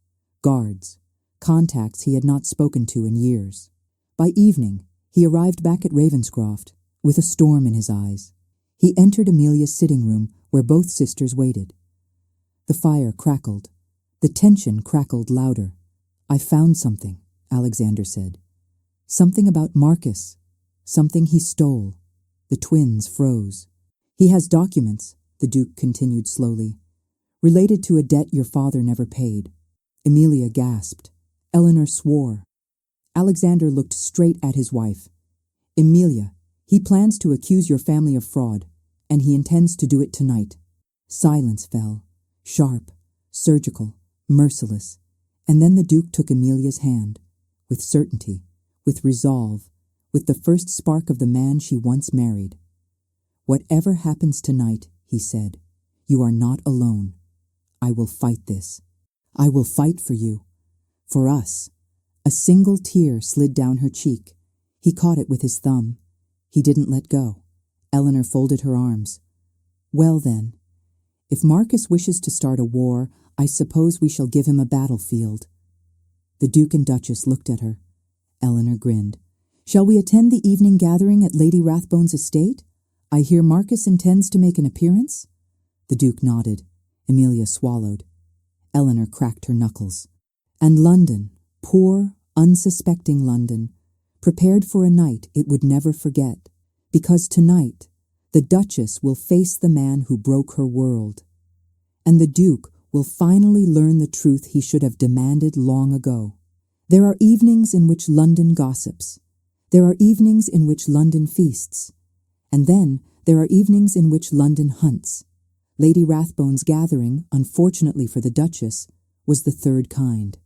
guards, contacts he had not spoken to in years. By evening, he arrived back at Ravenscroft with a storm in his eyes. He entered Amelia's sitting room where both sisters waited. The fire crackled. The tension crackled louder. I found something, Alexander said. Something about Marcus. Something he stole. The twins froze. He has documents, the Duke continued slowly, related to a debt your father never paid. Amelia gasped. Eleanor swore. Alexander looked straight at his wife. Amelia, he plans to accuse your family of fraud, and he intends to do it tonight. Silence fell, sharp, surgical, merciless, and then the Duke took Amelia's hand, with certainty, with resolve, with the first spark of the man she once married. Whatever happens tonight, he said, you are not alone. I will fight this. I will fight for you. For us. A single tear slid down her cheek. He caught it with his thumb. He didn't let go. Eleanor folded her arms. Well then, if Marcus wishes to start a war, I suppose we shall give him a battlefield. The Duke and Duchess looked at her. Eleanor grinned. Shall we attend the evening gathering at Lady Rathbone's estate? I hear Marcus intends to make an appearance? The Duke nodded. Amelia swallowed. Eleanor cracked her knuckles. And London, poor, unsuspecting London, prepared for a night it would never forget, because tonight the Duchess will face the man who broke her world, and the Duke will finally learn the truth he should have demanded long ago. There are evenings in which London gossips. There are evenings in which London feasts. And then there are evenings in which London hunts. Lady Rathbone's gathering, unfortunately for the Duchess, was the third kind.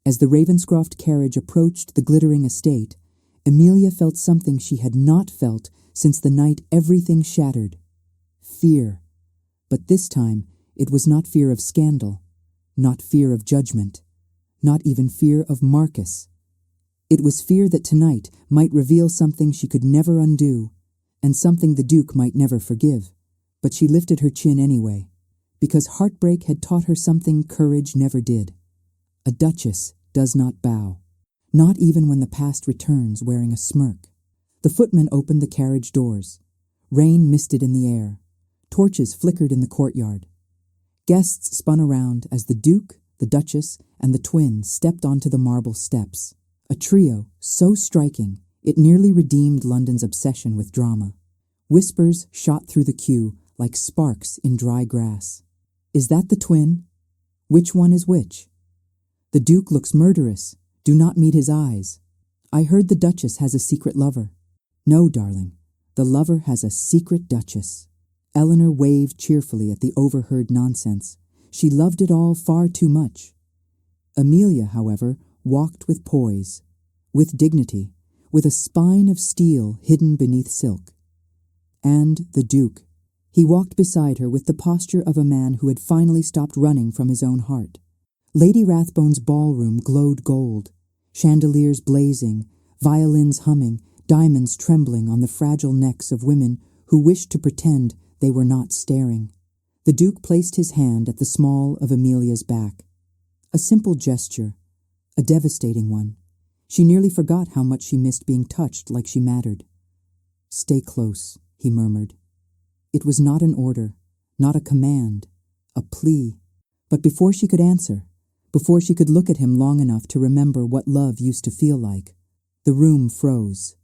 As the Ravenscroft carriage approached the glittering estate, Amelia felt something she had not felt since the night everything shattered. Fear. But this time it was not fear of scandal, not fear of judgment, not even fear of Marcus. It was fear that tonight might reveal something she could never undo, and something the Duke might never forgive. But she lifted her chin anyway, because heartbreak had taught her something courage never did. A Duchess does not bow, not even when the past returns wearing a smirk. The footman opened the carriage doors. Rain misted in the air. Torches flickered in the courtyard. Guests spun around as the Duke, the Duchess, and the twins stepped onto the marble steps. A trio so striking it nearly redeemed London's obsession with drama. Whispers shot through the queue like sparks in dry grass. Is that the twin? Which one is which? The Duke looks murderous. Do not meet his eyes. I heard the Duchess has a secret lover. No, darling. The lover has a secret Duchess. Eleanor waved cheerfully at the overheard nonsense. She loved it all far too much. Amelia, however, walked with poise, with dignity, with a spine of steel hidden beneath silk. And the Duke. He walked beside her with the posture of a man who had finally stopped running from his own heart. Lady Rathbone's ballroom glowed gold, chandeliers blazing, violins humming, diamonds trembling on the fragile necks of women who wished to pretend they were not staring. The Duke placed his hand at the small of Amelia's back. A simple gesture, a devastating one. She nearly forgot how much she missed being touched like she mattered. "Stay close," he murmured. It was not an order, not a command, a plea. But before she could answer, before she could look at him long enough to remember what love used to feel like, the room froze.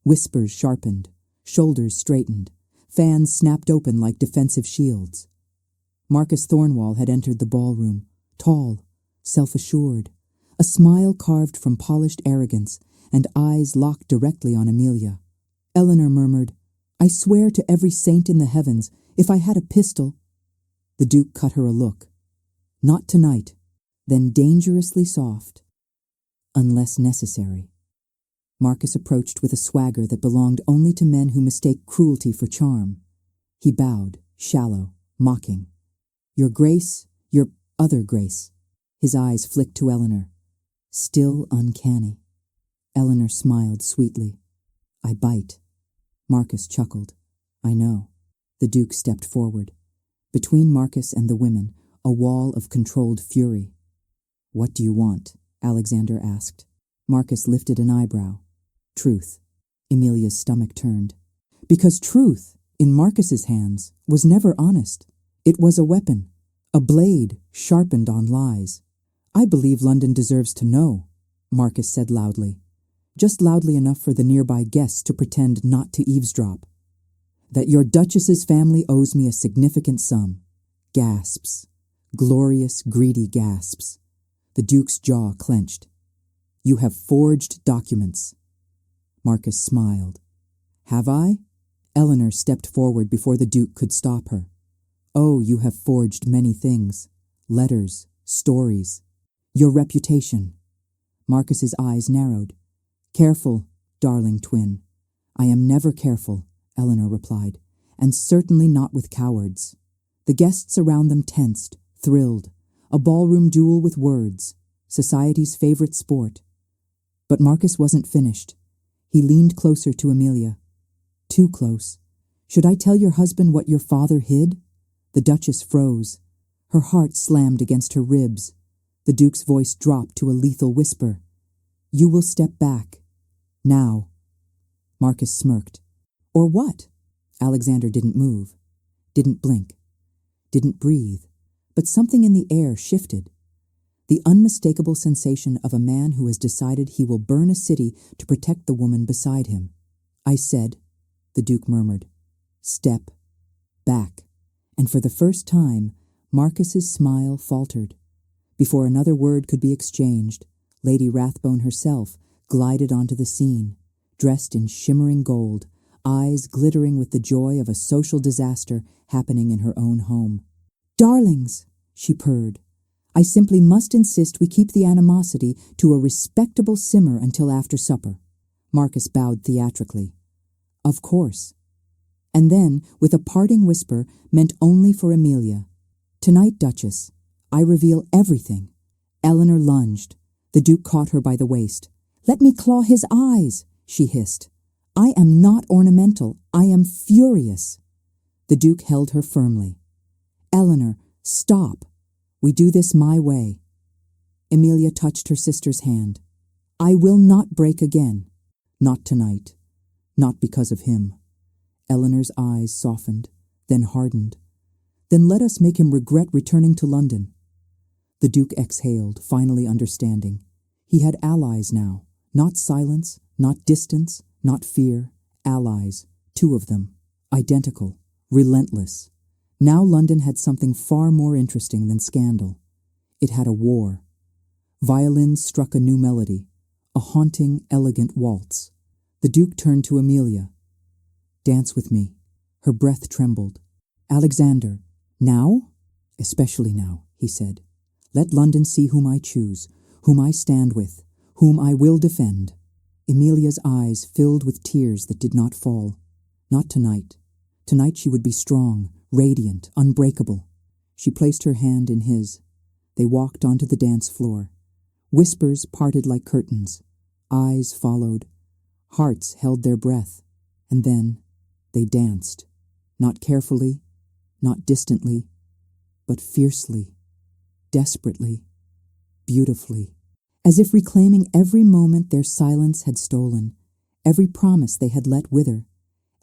Whispers sharpened, shoulders straightened, fans snapped open like defensive shields. Marcus Thornwall had entered the ballroom, tall, self-assured, a smile carved from polished arrogance, and eyes locked directly on Amelia. Eleanor murmured, "I swear to every saint in the heavens, if I had a pistol—" The Duke cut her a look. "Not tonight," then dangerously soft. "Unless necessary." Marcus approached with a swagger that belonged only to men who mistake cruelty for charm. He bowed, shallow, mocking. "Your Grace, your other Grace." His eyes flicked to Eleanor. "Still uncanny." Eleanor smiled sweetly. "I bite." Marcus chuckled. "I know." The Duke stepped forward. Between Marcus and the women, a wall of controlled fury. "What do you want?" Alexander asked. Marcus lifted an eyebrow. "Truth." Amelia's stomach turned. Because truth, in Marcus's hands, was never honest. It was a weapon, a blade sharpened on lies. "I believe London deserves to know," Marcus said loudly. Just loudly enough for the nearby guests to pretend not to eavesdrop. "That your Duchess's family owes me a significant sum." Gasps. Glorious, greedy gasps. The Duke's jaw clenched. "You have forged documents." Marcus smiled. "Have I?" Eleanor stepped forward before the Duke could stop her. "Oh, you have forged many things. Letters, stories. Your reputation." Marcus's eyes narrowed. "Careful, darling twin." "I am never careful," Eleanor replied, "and certainly not with cowards." The guests around them tensed, thrilled. A ballroom duel with words, society's favorite sport. But Marcus wasn't finished. He leaned closer to Amelia. "Too close. Should I tell your husband what your father hid?" The Duchess froze. Her heart slammed against her ribs. The Duke's voice dropped to a lethal whisper. "You will step back. Now." Marcus smirked. "Or what?" Alexander didn't move, didn't blink, didn't breathe, but something in the air shifted. The unmistakable sensation of a man who has decided he will burn a city to protect the woman beside him. "I said," the Duke murmured, "step back." And for the first time, Marcus's smile faltered. Before another word could be exchanged, Lady Rathbone herself glided onto the scene, dressed in shimmering gold, eyes glittering with the joy of a social disaster happening in her own home. "Darlings," she purred, "I simply must insist we keep the animosity to a respectable simmer until after supper." Marcus bowed theatrically. "Of course." And then, with a parting whisper meant only for Amelia, "Tonight, Duchess, I reveal everything." Eleanor lunged. The Duke caught her by the waist. "Let me claw his eyes," she hissed. "I am not ornamental. I am furious." The Duke held her firmly. "Eleanor, stop. We do this my way." Amelia touched her sister's hand. "I will not break again. Not tonight. Not because of him." Eleanor's eyes softened, then hardened. "Then let us make him regret returning to London." The Duke exhaled, finally understanding. He had allies now. Not silence, not distance, not fear. Allies. 2 of them. Identical. Relentless. Now London had something far more interesting than scandal. It had a war. Violins struck a new melody. A haunting, elegant waltz. The Duke turned to Amelia. "Dance with me." Her breath trembled. "Alexander, now?" "Especially now," he said. "Let London see whom I choose, whom I stand with, whom I will defend." Amelia's eyes filled with tears that did not fall. "Not tonight. Tonight she would be strong, radiant, unbreakable. She placed her hand in his. They walked onto the dance floor. Whispers parted like curtains. Eyes followed. Hearts held their breath. And then they danced. Not carefully, not distantly, but fiercely, desperately, beautifully. As if reclaiming every moment their silence had stolen, every promise they had let wither,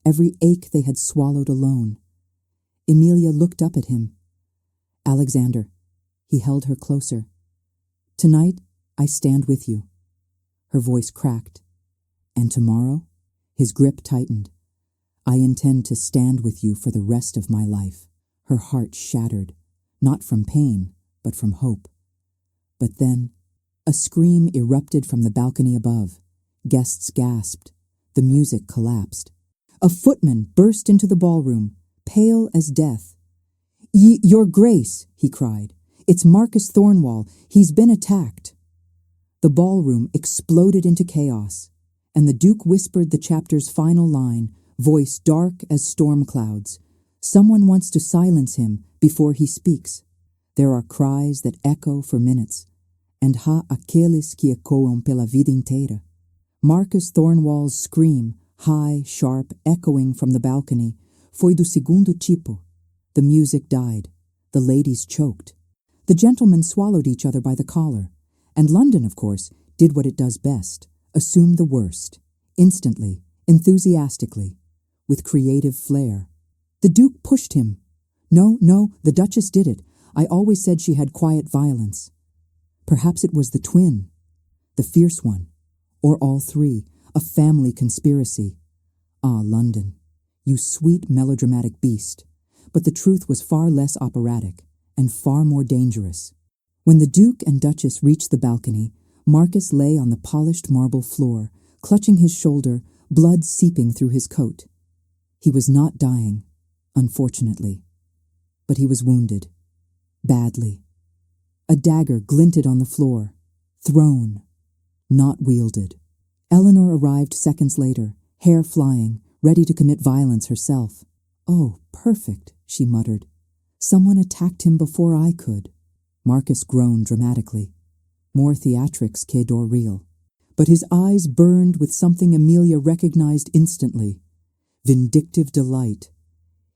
every ache they had swallowed alone. Emilia looked up at him. Alexander. He held her closer. Tonight, I stand with you. Her voice cracked. And tomorrow? His grip tightened. I intend to stand with you for the rest of my life. Her heart shattered, not from pain, but from hope. But then, a scream erupted from the balcony above. Guests gasped. The music collapsed. A footman burst into the ballroom, pale as death. Your Grace, he cried. It's Marcus Thornwall. He's been attacked. The ballroom exploded into chaos, and the Duke whispered the chapter's final line, voice dark as storm clouds. Someone wants to silence him before he speaks. There are cries that echo for minutes, and há aqueles que ecoam pela vida inteira. Marcus Thornwall's scream, high, sharp, echoing from the balcony, foi do segundo tipo. The music died. The ladies choked. The gentlemen swallowed each other by the collar. And London, of course, did what it does best, assume the worst, instantly, enthusiastically, with creative flair. The Duke pushed him. No, the Duchess did it. I always said she had quiet violence. Perhaps it was the twin, the fierce one, or all three, a family conspiracy. Ah, London, you sweet melodramatic beast. But the truth was far less operatic and far more dangerous. When the Duke and Duchess reached the balcony, Marcus lay on the polished marble floor, clutching his shoulder, blood seeping through his coat. He was not dying, unfortunately, but he was wounded, badly. A dagger glinted on the floor, thrown, not wielded. Eleanor arrived seconds later, hair flying, ready to commit violence herself. Oh, perfect, she muttered. Someone attacked him before I could. Marcus groaned dramatically. More theatrics que d'or real. But his eyes burned with something Emilia recognized instantly. Vindictive delight.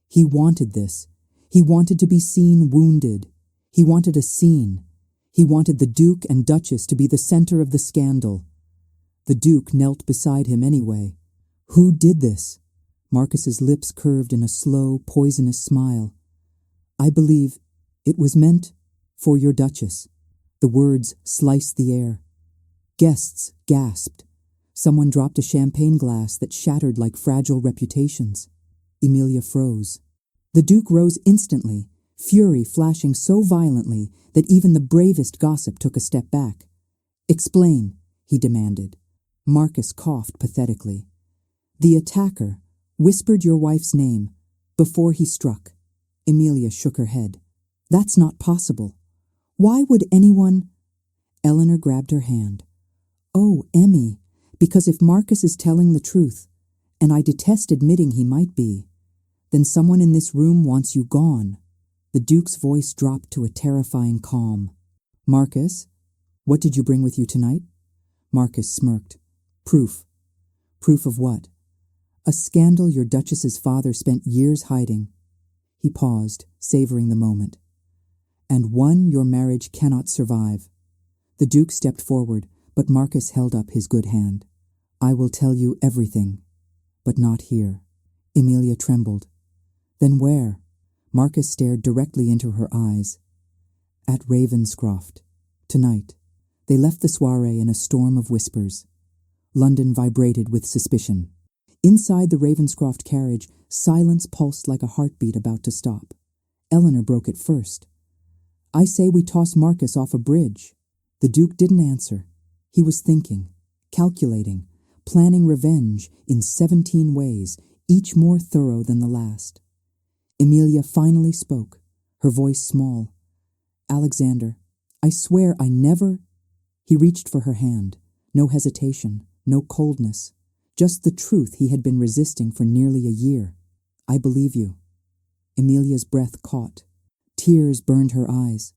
He wanted this. He wanted to be seen wounded. He wanted a scene. He wanted the Duke and Duchess to be the center of the scandal. The Duke knelt beside him anyway. Who did this? Marcus's lips curved in a slow, poisonous smile. I believe it was meant for your Duchess. The words sliced the air. Guests gasped. Someone dropped a champagne glass that shattered like fragile reputations. Emilia froze. The Duke rose instantly, fury flashing so violently that even the bravest gossip took a step back. Explain, he demanded. Marcus coughed pathetically. The attacker whispered your wife's name before he struck. Emilia shook her head. That's not possible. Why would anyone... Eleanor grabbed her hand. Oh, Emmy, because if Marcus is telling the truth, and I detest admitting he might be, then someone in this room wants you gone. The Duke's voice dropped to a terrifying calm. Marcus, what did you bring with you tonight? Marcus smirked. Proof. Proof of what? A scandal your Duchess's father spent years hiding. He paused, savoring the moment. And one your marriage cannot survive. The Duke stepped forward, but Marcus held up his good hand. I will tell you everything, but not here. Emilia trembled. Then where? Marcus stared directly into her eyes. At Ravenscroft. Tonight. They left the soiree in a storm of whispers. London vibrated with suspicion. Inside the Ravenscroft carriage, silence pulsed like a heartbeat about to stop. Eleanor broke it first. I say we toss Marcus off a bridge. The Duke didn't answer. He was thinking, calculating, planning revenge in 17 ways, each more thorough than the last. Emilia finally spoke, her voice small. Alexander, I swear I never... He reached for her hand. No hesitation, no coldness. Just the truth he had been resisting for nearly a year. I believe you. Emilia's breath caught. Tears burned her eyes.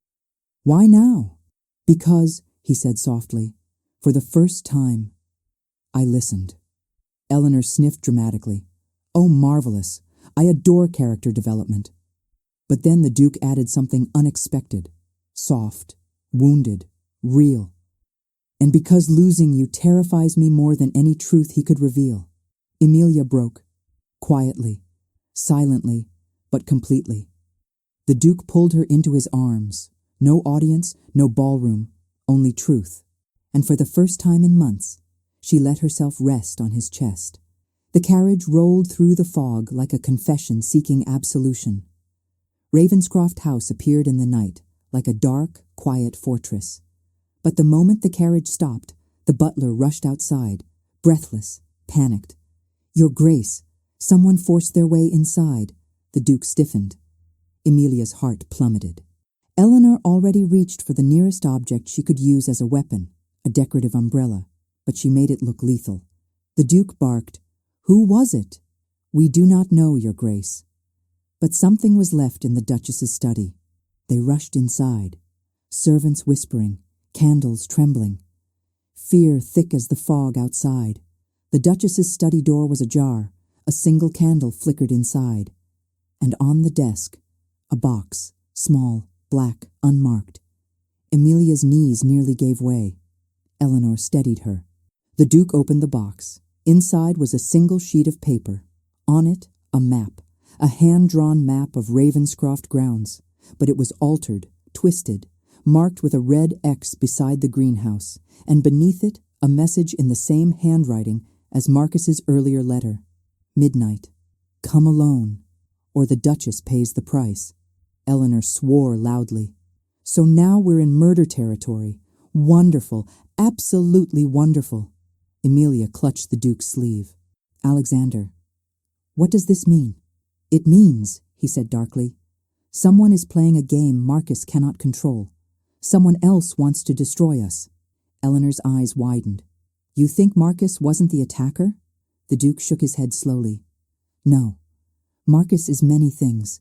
Why now? Because, he said softly, for the first time, I listened. Eleanor sniffed dramatically. Oh, marvelous. I adore character development. But then the Duke added something unexpected, soft, wounded, real. And because losing you terrifies me more than any truth he could reveal. Emilia broke, quietly, silently, but completely. The Duke pulled her into his arms. No audience, no ballroom, only truth. And for the first time in months, she let herself rest on his chest. The carriage rolled through the fog like a confession seeking absolution. Ravenscroft House appeared in the night, like a dark, quiet fortress. But the moment the carriage stopped, the butler rushed outside, breathless, panicked. Your Grace, someone forced their way inside. The Duke stiffened. Emilia's heart plummeted. Eleanor already reached for the nearest object she could use as a weapon, a decorative umbrella, but she made it look lethal. The Duke barked, Who was it? We do not know, Your Grace. But something was left in the Duchess's study. They rushed inside, servants whispering, candles trembling. Fear thick as the fog outside. The Duchess's study door was ajar. A single candle flickered inside. And on the desk, a box, small, black, unmarked. Emilia's knees nearly gave way. Eleanor steadied her. The Duke opened the box. Inside was a single sheet of paper. On it, a map, a hand-drawn map of Ravenscroft grounds. But it was altered, twisted, marked with a red X beside the greenhouse, and beneath it a message in the same handwriting as Marcus's earlier letter. Midnight. Come alone, or the Duchess pays the price. Eleanor swore loudly. So now we're in murder territory. Wonderful, absolutely wonderful. Emilia clutched the Duke's sleeve. Alexander, what does this mean? It means, he said darkly, someone is playing a game Marcus cannot control. Someone else wants to destroy us. Eleanor's eyes widened. You think Marcus wasn't the attacker? The Duke shook his head slowly. No. Marcus is many things,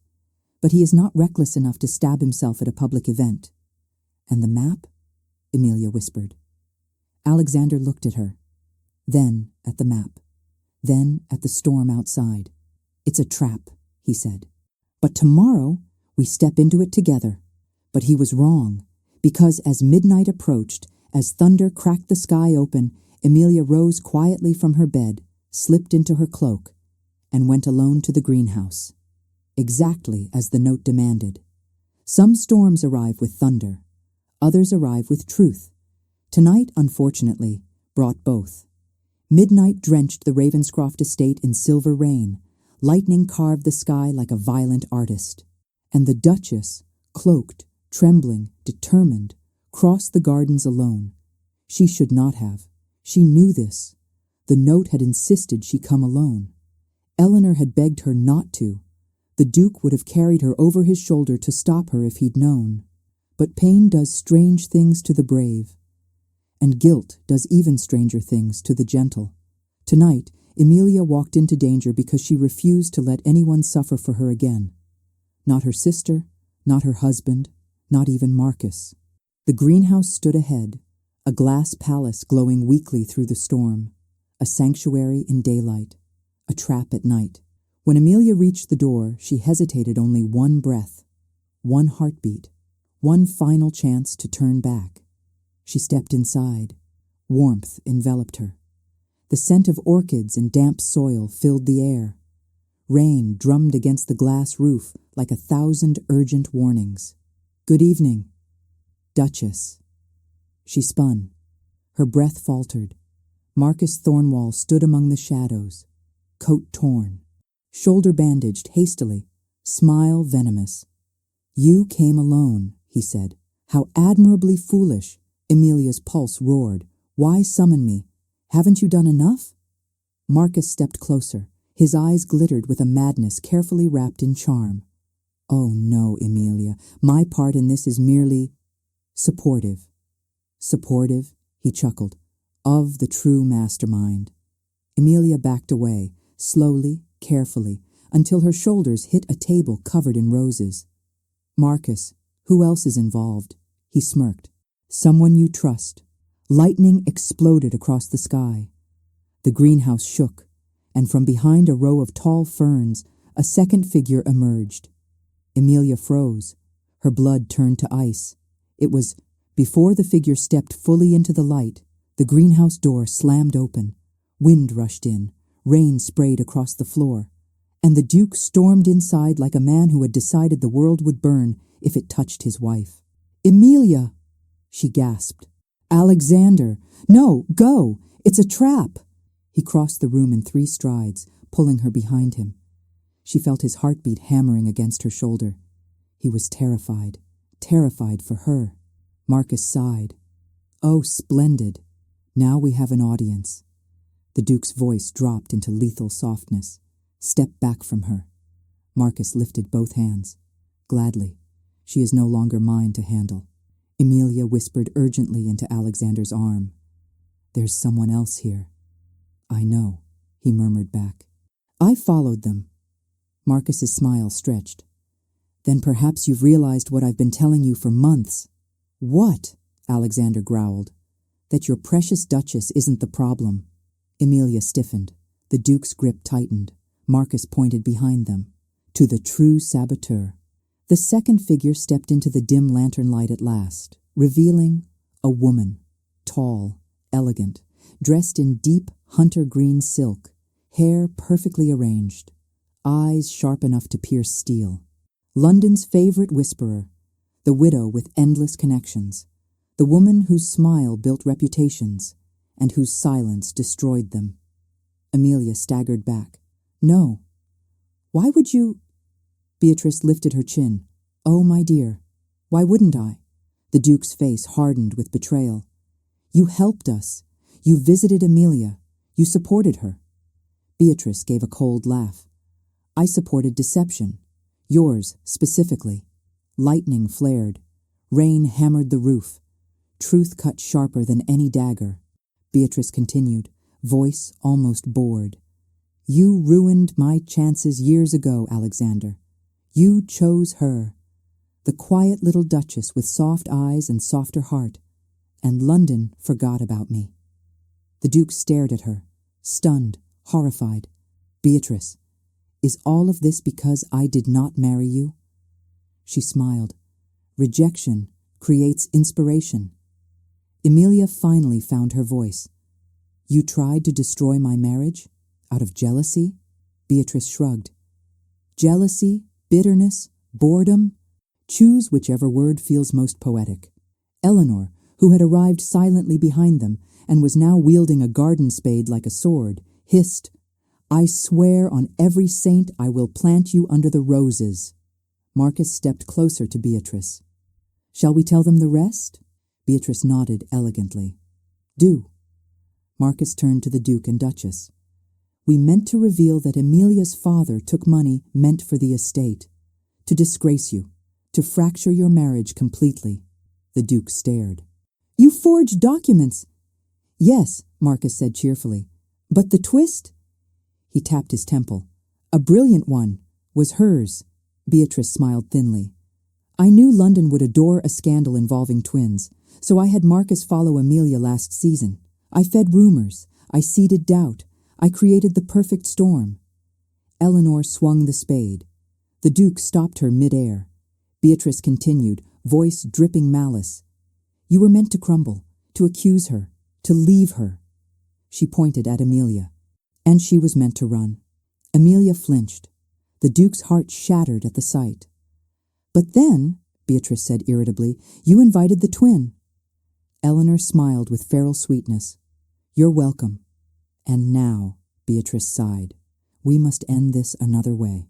but he is not reckless enough to stab himself at a public event. And the map? Emilia whispered. Alexander looked at her, then at the map, then at the storm outside. It's a trap, he said. But tomorrow we step into it together. But he was wrong, because as midnight approached, as thunder cracked the sky open, Emilia rose quietly from her bed, slipped into her cloak, and went alone to the greenhouse. Exactly as the note demanded. Some storms arrive with thunder. Others arrive with truth. Tonight, unfortunately, brought both. Midnight drenched the Ravenscroft estate in silver rain. Lightning carved the sky like a violent artist. And the Duchess, cloaked, trembling, determined, crossed the gardens alone. She should not have. She knew this. The note had insisted she come alone. Eleanor had begged her not to. The Duke would have carried her over his shoulder to stop her if he'd known. But pain does strange things to the brave. And guilt does even stranger things to the gentle. Tonight, Emilia walked into danger because she refused to let anyone suffer for her again. Not her sister, not her husband, not even Marcus. The greenhouse stood ahead, a glass palace glowing weakly through the storm, a sanctuary in daylight, a trap at night. When Emilia reached the door, she hesitated only one breath, one heartbeat, one final chance to turn back. She stepped inside. Warmth enveloped her. The scent of orchids and damp soil filled the air. Rain drummed against the glass roof like 1,000 urgent warnings. Good evening, Duchess. She spun. Her breath faltered. Marcus Thornwall stood among the shadows, coat torn, shoulder bandaged hastily, smile venomous. You came alone, he said. How admirably foolish. Emilia's pulse roared. Why summon me? Haven't you done enough? Marcus stepped closer. His eyes glittered with a madness carefully wrapped in charm. Oh no, Emilia, my part in this is merely supportive. Supportive, he chuckled, of the true mastermind. Emilia backed away, slowly, carefully, until her shoulders hit a table covered in roses. "Marcus, who else is involved?" He smirked. "Someone you trust." Lightning exploded across the sky. The greenhouse shook, and from behind a row of tall ferns, a second figure emerged. Emilia froze. Her blood turned to ice. It was before the figure stepped fully into the light. The greenhouse door slammed open. Wind rushed in. Rain sprayed across the floor. And the Duke stormed inside like a man who had decided the world would burn if it touched his wife. "Emilia!" she gasped. "Alexander! No, go! It's a trap!" He crossed the room in 3 strides, pulling her behind him. She felt his heartbeat hammering against her shoulder. He was terrified for her. Marcus sighed. "Oh, splendid. Now we have an audience." The Duke's voice dropped into lethal softness. "Step back from her." Marcus lifted both hands. "Gladly. She is no longer mine to handle." Emilia whispered urgently into Alexander's arm. "There's someone else here." "I know," he murmured back. "I followed them." Marcus's smile stretched. "Then perhaps you've realized what I've been telling you for months." "What?" Alexander growled. "That your precious Duchess isn't the problem." Emilia stiffened. The Duke's grip tightened. Marcus pointed behind them. "To the true saboteur." The second figure stepped into the dim lantern light at last, revealing a woman, tall, elegant, dressed in deep hunter-green silk, hair perfectly arranged, eyes sharp enough to pierce steel. London's favorite whisperer, the widow with endless connections, the woman whose smile built reputations and whose silence destroyed them. Emilia staggered back. "No. Why would you—" Beatrice lifted her chin. "Oh, my dear, why wouldn't I?" The Duke's face hardened with betrayal. "You helped us. You visited Emilia. You supported her." Beatrice gave a cold laugh. "I supported deception. Yours, specifically." Lightning flared. Rain hammered the roof. Truth cut sharper than any dagger. Beatrice continued, voice almost bored. "You ruined my chances years ago, Alexander. You chose her. The quiet little Duchess with soft eyes and softer heart. And London forgot about me." The Duke stared at her, stunned, horrified. "Beatrice, is all of this because I did not marry you?" She smiled. "Rejection creates inspiration." Emilia finally found her voice. "You tried to destroy my marriage? Out of jealousy?" Beatrice shrugged. "Jealousy, bitterness, boredom? Choose whichever word feels most poetic." Eleanor, who had arrived silently behind them and was now wielding a garden spade like a sword, hissed, "I swear on every saint I will plant you under the roses." Marcus stepped closer to Beatrice. "Shall we tell them the rest?" Beatrice nodded elegantly. "Do." Marcus turned to the Duke and Duchess. "We meant to reveal that Emilia's father took money meant for the estate, to disgrace you, to fracture your marriage completely." The Duke stared. "You forged documents!" "Yes," Marcus said cheerfully. "But the twist?" He tapped his temple. "A brilliant one. Was hers." Beatrice smiled thinly. "I knew London would adore a scandal involving twins, so I had Marcus follow Emilia last season. I fed rumors. I seeded doubt. I created the perfect storm." Eleanor swung the spade. The Duke stopped her mid-air. Beatrice continued, voice dripping malice. "You were meant to crumble, to accuse her, to leave her." She pointed at Emilia. "And she was meant to run." Emilia flinched. The Duke's heart shattered at the sight. "But then," Beatrice said irritably, "you invited the twin." Eleanor smiled with feral sweetness. "You're welcome." "And now," Beatrice sighed, "we must end this another way."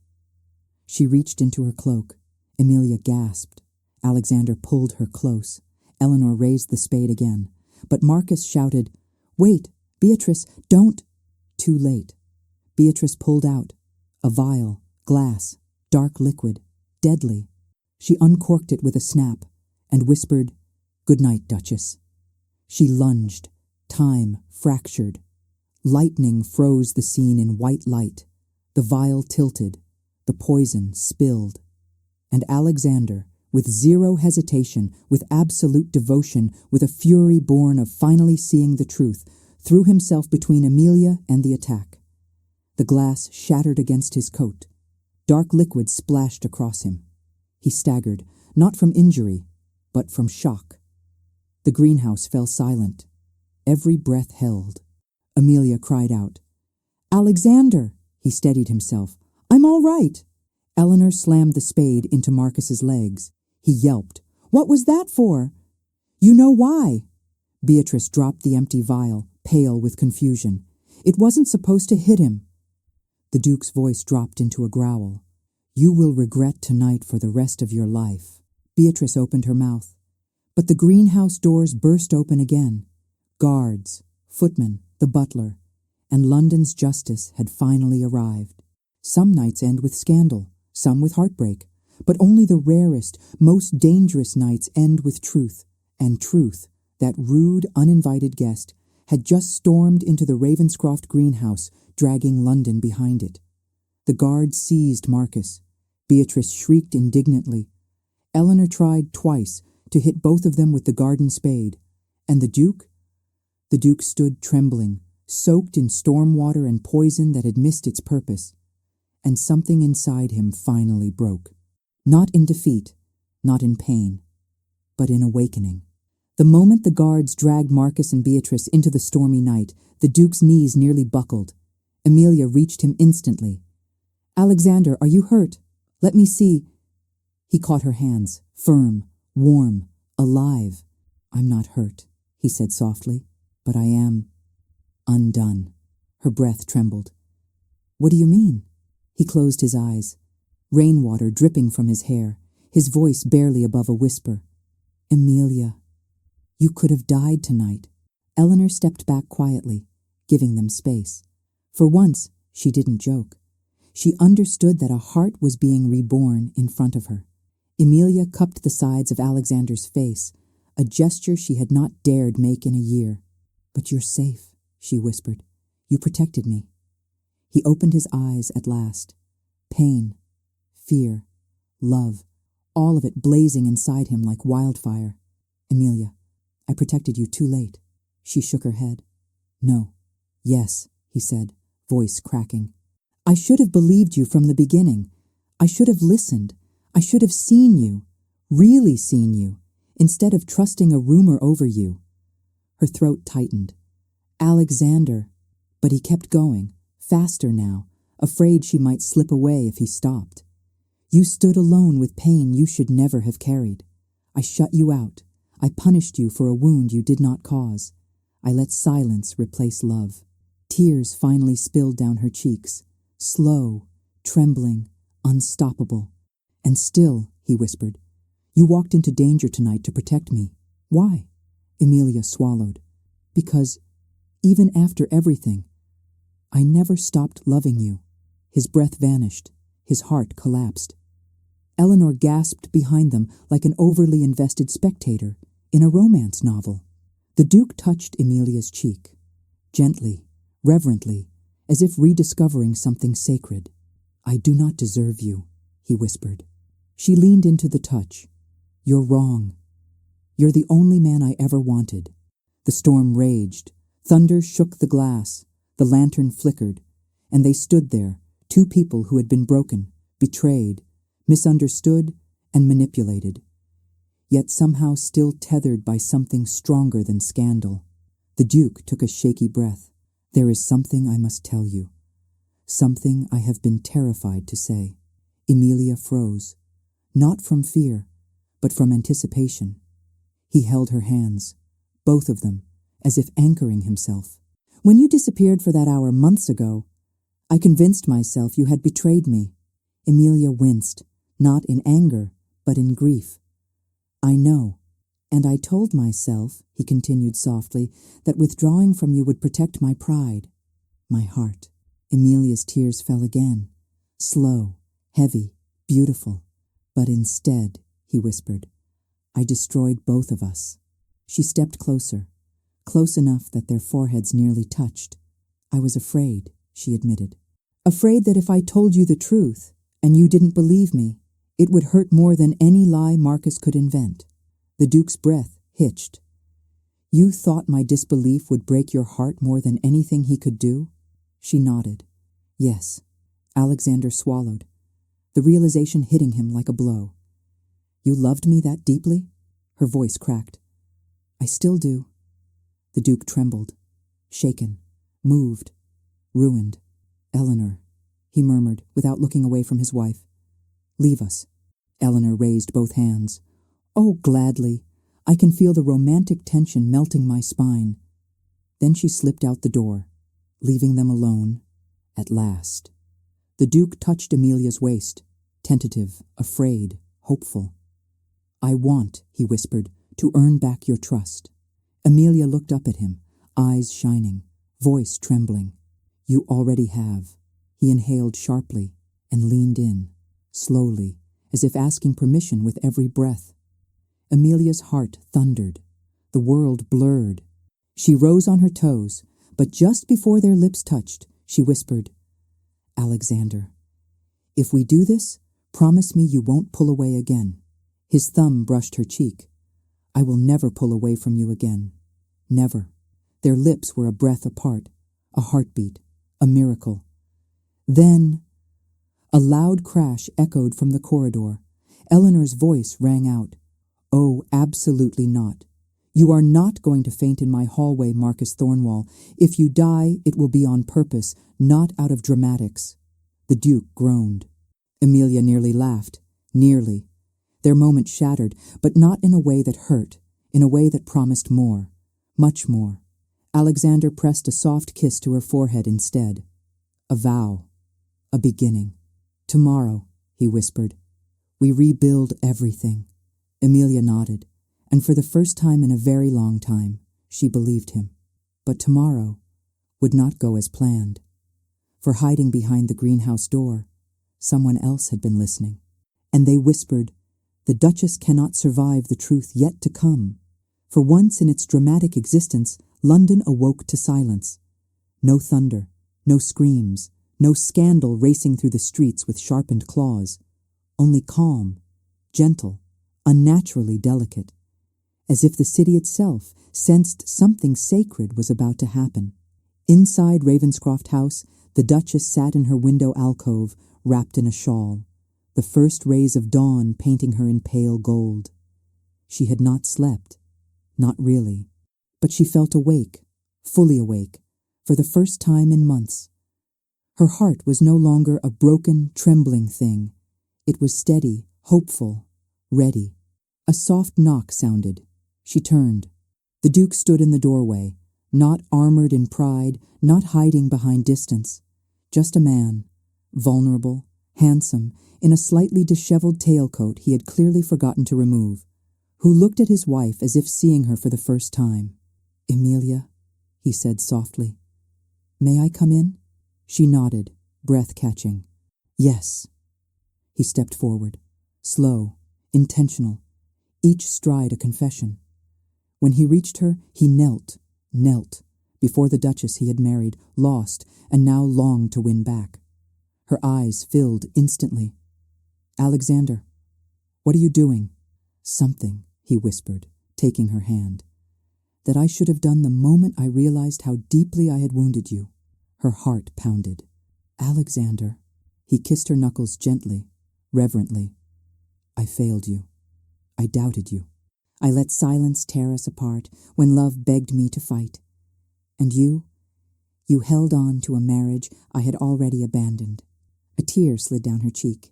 She reached into her cloak. Emilia gasped. Alexander pulled her close. Eleanor raised the spade again. But Marcus shouted, "Wait, Beatrice, don't!" Too late. Beatrice pulled out. A vial, glass, dark liquid, deadly. She uncorked it with a snap and whispered, "Good night, Duchess." She lunged. Time fractured. Lightning froze the scene in white light. The vial tilted. The poison spilled. And Alexander, with zero hesitation, with absolute devotion, with a fury born of finally seeing the truth, threw himself between Emilia and the attack. The glass shattered against his coat. Dark liquid splashed across him. He staggered, not from injury, but from shock. The greenhouse fell silent. Every breath held. Emilia cried out. "Alexander!" He steadied himself. "I'm all right." Eleanor slammed the spade into Marcus's legs. He yelped. "What was that for?" "You know why." Beatrice dropped the empty vial, pale with confusion. "It wasn't supposed to hit him." The Duke's voice dropped into a growl. "You will regret tonight for the rest of your life." Beatrice opened her mouth. But the greenhouse doors burst open again. Guards, footmen, the butler, and London's justice had finally arrived. Some nights end with scandal, some with heartbreak, but only the rarest, most dangerous nights end with truth, and truth, that rude, uninvited guest, had just stormed into the Ravenscroft greenhouse, dragging London behind it. The guards seized Marcus. Beatrice shrieked indignantly. Eleanor tried twice to hit both of them with the garden spade. And the Duke? The Duke stood trembling, soaked in storm water and poison that had missed its purpose. And something inside him finally broke. Not in defeat, not in pain, but in awakening. The moment the guards dragged Marcus and Beatrice into the stormy night, the Duke's knees nearly buckled. Emilia reached him instantly. "Alexander, are you hurt? Let me see." He caught her hands, firm, warm, alive. "I'm not hurt," he said softly, "but I am undone." Her breath trembled. "What do you mean?" He closed his eyes, rainwater dripping from his hair, his voice barely above a whisper. "Emilia, you could have died tonight." Eleanor stepped back quietly, giving them space. For once, she didn't joke. She understood that a heart was being reborn in front of her. Emilia cupped the sides of Alexander's face, a gesture she had not dared make in a year. "But you're safe," she whispered. "You protected me." He opened his eyes at last. Pain, fear, love, all of it blazing inside him like wildfire. "Emilia, I protected you too late." She shook her head. "No. Yes," he said, voice cracking. "I should have believed you from the beginning. I should have listened. I should have seen you, really seen you, instead of trusting a rumor over you." Her throat tightened. "Alexander." But he kept going, faster now, afraid she might slip away if he stopped. "You stood alone with pain you should never have carried. I shut you out. I punished you for a wound you did not cause. I let silence replace love." Tears finally spilled down her cheeks, slow, trembling, unstoppable. "And still," he whispered, "you walked into danger tonight to protect me. Why?" Emilia swallowed. "Because, even after everything, I never stopped loving you." His breath vanished. His heart collapsed. Eleanor gasped behind them like an overly invested spectator in a romance novel. The Duke touched Emilia's cheek, gently, reverently, as if rediscovering something sacred. "I do not deserve you," he whispered. She leaned into the touch. "You're wrong. You're the only man I ever wanted." The storm raged. Thunder shook the glass. The lantern flickered. And they stood there, two people who had been broken, betrayed, misunderstood, and manipulated, yet somehow still tethered by something stronger than scandal. The Duke took a shaky breath. "There is something I must tell you. Something I have been terrified to say." Emilia froze, not from fear, but from anticipation. He held her hands, both of them, as if anchoring himself. "When you disappeared for that hour months ago, I convinced myself you had betrayed me." Emilia winced, not in anger, but in grief. "I know. And I told myself," he continued softly, "that withdrawing from you would protect my pride, my heart." Emilia's tears fell again, slow, heavy, beautiful. "But instead," he whispered, "I destroyed both of us." She stepped closer, close enough that their foreheads nearly touched. "I was afraid," she admitted. "Afraid that if I told you the truth, And you didn't believe me. It would hurt more than any lie Marcus could invent. The Duke's breath hitched. You thought my disbelief would break your heart more than anything he could do? She nodded. Yes. Alexander swallowed, the realization hitting him like a blow. You loved me that deeply? Her voice cracked. I still do. The Duke trembled, shaken, moved, ruined. Eleanor, he murmured without looking away from his wife. Leave us. Eleanor raised both hands. Oh, gladly. I can feel the romantic tension melting my spine. Then she slipped out the door, leaving them alone, at last. The Duke touched Amelia's waist, tentative, afraid, hopeful. I want, he whispered, to earn back your trust. Amelia looked up at him, eyes shining, voice trembling. You already have. He inhaled sharply and leaned in, slowly, as if asking permission with every breath. Amelia's heart thundered. The world blurred. She rose on her toes, but just before their lips touched, she whispered, Alexander, if we do this, promise me you won't pull away again. His thumb brushed her cheek. I will never pull away from you again. Never. Their lips were a breath apart, a heartbeat, a miracle. Then, a loud crash echoed from the corridor. Eleanor's voice rang out. Oh, absolutely not. You are not going to faint in my hallway, Marcus Thornwall. If you die, it will be on purpose, not out of dramatics. The Duke groaned. Amelia nearly laughed. Nearly. Their moment shattered, but not in a way that hurt, in a way that promised more, much more. Alexander pressed a soft kiss to her forehead instead. A vow. A beginning. Tomorrow, he whispered, we rebuild everything. Amelia nodded, and for the first time in a very long time, she believed him. But tomorrow would not go as planned. For hiding behind the greenhouse door, someone else had been listening, and they whispered, the Duchess cannot survive the truth yet to come. For once in its dramatic existence, London awoke to silence. No thunder, no screams, no scandal racing through the streets with sharpened claws. Only calm, gentle, unnaturally delicate, as if the city itself sensed something sacred was about to happen. Inside Ravenscroft House, the Duchess sat in her window alcove, wrapped in a shawl, the first rays of dawn painting her in pale gold. She had not slept, not really, but she felt awake, fully awake, for the first time in months. Her heart was no longer a broken, trembling thing. It was steady, hopeful, ready. A soft knock sounded. She turned. The Duke stood in the doorway, not armored in pride, not hiding behind distance. Just a man, vulnerable, handsome, in a slightly disheveled tailcoat he had clearly forgotten to remove, who looked at his wife as if seeing her for the first time. Amelia, he said softly. May I come in? She nodded, breath catching. Yes. He stepped forward, slow, intentional, each stride a confession. When he reached her, he knelt, before the Duchess he had married, lost, and now longed to win back. Her eyes filled instantly. Alexander, what are you doing? Something, he whispered, taking her hand. That I should have done the moment I realized how deeply I had wounded you. Her heart pounded. Alexander, he kissed her knuckles gently, reverently. I failed you. I doubted you. I let silence tear us apart when love begged me to fight. And you held on to a marriage I had already abandoned. A tear slid down her cheek.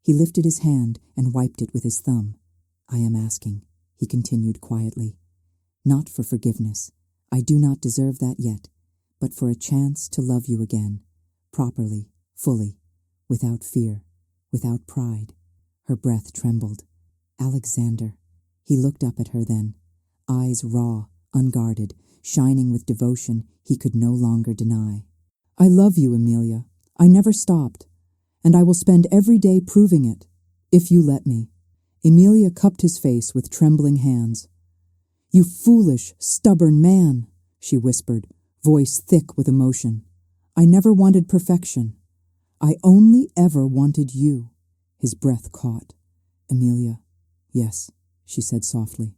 He lifted his hand and wiped it with his thumb. I am asking, he continued quietly, not for forgiveness. I do not deserve that yet, but for a chance to love you again, properly, fully, without fear, without pride. Her breath trembled. Alexander. He looked up at her then, eyes raw, unguarded, shining with devotion he could no longer deny. I love you, Amelia. I never stopped, and I will spend every day proving it, if you let me. Amelia cupped his face with trembling hands. You foolish, stubborn man, she whispered, voice thick with emotion. I never wanted perfection. I only ever wanted you. His breath caught. Amelia. Yes, she said softly.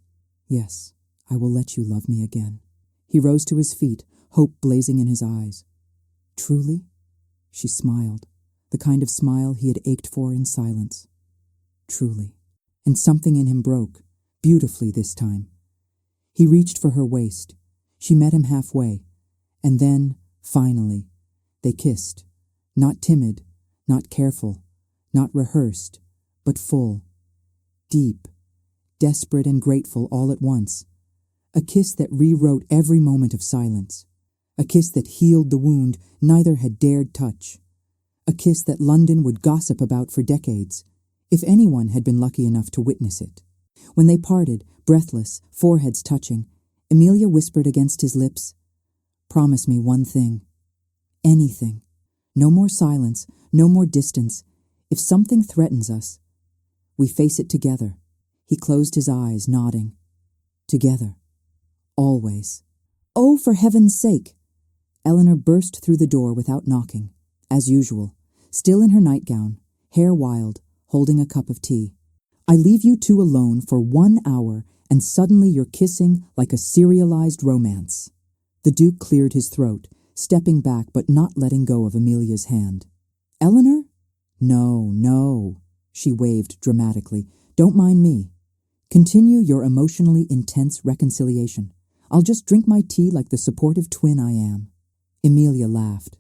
Yes, I will let you love me again. He rose to his feet, hope blazing in his eyes. Truly? She smiled, the kind of smile he had ached for in silence. Truly. And something in him broke, beautifully this time. He reached for her waist. She met him halfway, and then, finally, they kissed. Not timid, not careful, not rehearsed, but full, deep, desperate and grateful all at once. A kiss that rewrote every moment of silence. A kiss that healed the wound neither had dared touch. A kiss that London would gossip about for decades, if anyone had been lucky enough to witness it. When they parted, breathless, foreheads touching, Amelia whispered against his lips, "Promise me one thing. Anything. No more silence, no more distance. If something threatens us, we face it together." He closed his eyes, nodding. Together. Always. Oh, for heaven's sake! Eleanor burst through the door without knocking, as usual, still in her nightgown, hair wild, holding a cup of tea. I leave you two alone for 1 hour, and suddenly you're kissing like a serialized romance. The Duke cleared his throat, stepping back but not letting go of Amelia's hand. Eleanor? No, no, she waved dramatically. Don't mind me. Continue your emotionally intense reconciliation. I'll just drink my tea like the supportive twin I am. Amelia laughed,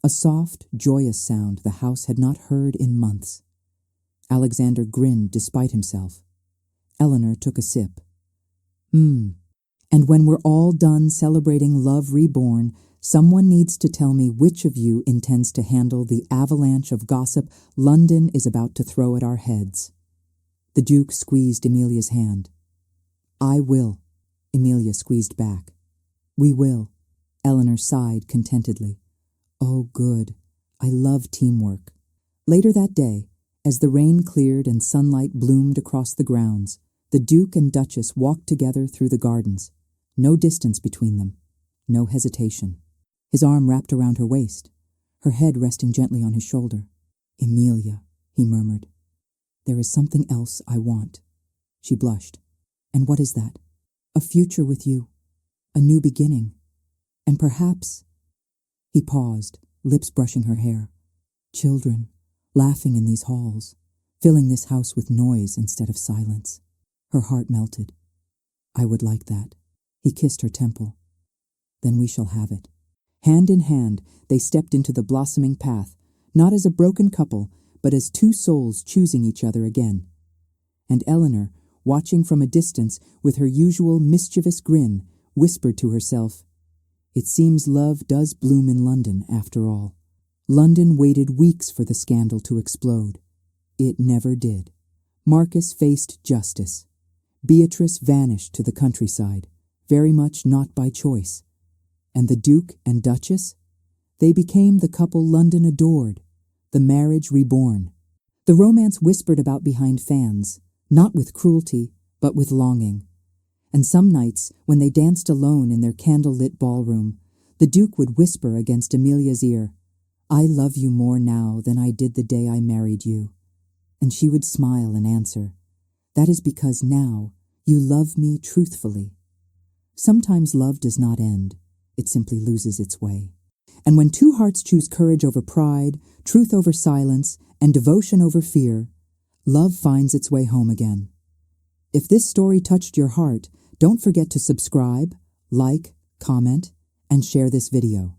a soft, joyous sound the house had not heard in months. Alexander grinned despite himself. Eleanor took a sip. And when we're all done celebrating love reborn, someone needs to tell me which of you intends to handle the avalanche of gossip London is about to throw at our heads. The Duke squeezed Amelia's hand. I will. Amelia squeezed back. We will. Eleanor sighed contentedly. Oh, good. I love teamwork. Later that day, as the rain cleared and sunlight bloomed across the grounds, the Duke and Duchess walked together through the gardens. No distance between them. No hesitation. His arm wrapped around her waist, her head resting gently on his shoulder. Amelia, he murmured. There is something else I want. She blushed. And what is that? A future with you. A new beginning. And perhaps... He paused, lips brushing her hair. Children, laughing in these halls, filling this house with noise instead of silence. Her heart melted. I would like that. He kissed her temple. Then we shall have it. Hand in hand, they stepped into the blossoming path, not as a broken couple, but as two souls choosing each other again. And Eleanor, watching from a distance with her usual mischievous grin, whispered to herself, It seems love does bloom in London, after all. London waited weeks for the scandal to explode. It never did. Marcus faced justice. Beatrice vanished to the countryside, very much not by choice. And the Duke and Duchess? They became the couple London adored, the marriage reborn. The romance whispered about behind fans, not with cruelty, but with longing. And some nights, when they danced alone in their candle-lit ballroom, the Duke would whisper against Amelia's ear, I love you more now than I did the day I married you. And she would smile and answer, That is because now you love me truthfully. Sometimes love does not end. It simply loses its way. And when two hearts choose courage over pride, truth over silence, and devotion over fear, love finds its way home again. If this story touched your heart, don't forget to subscribe, like, comment, and share this video.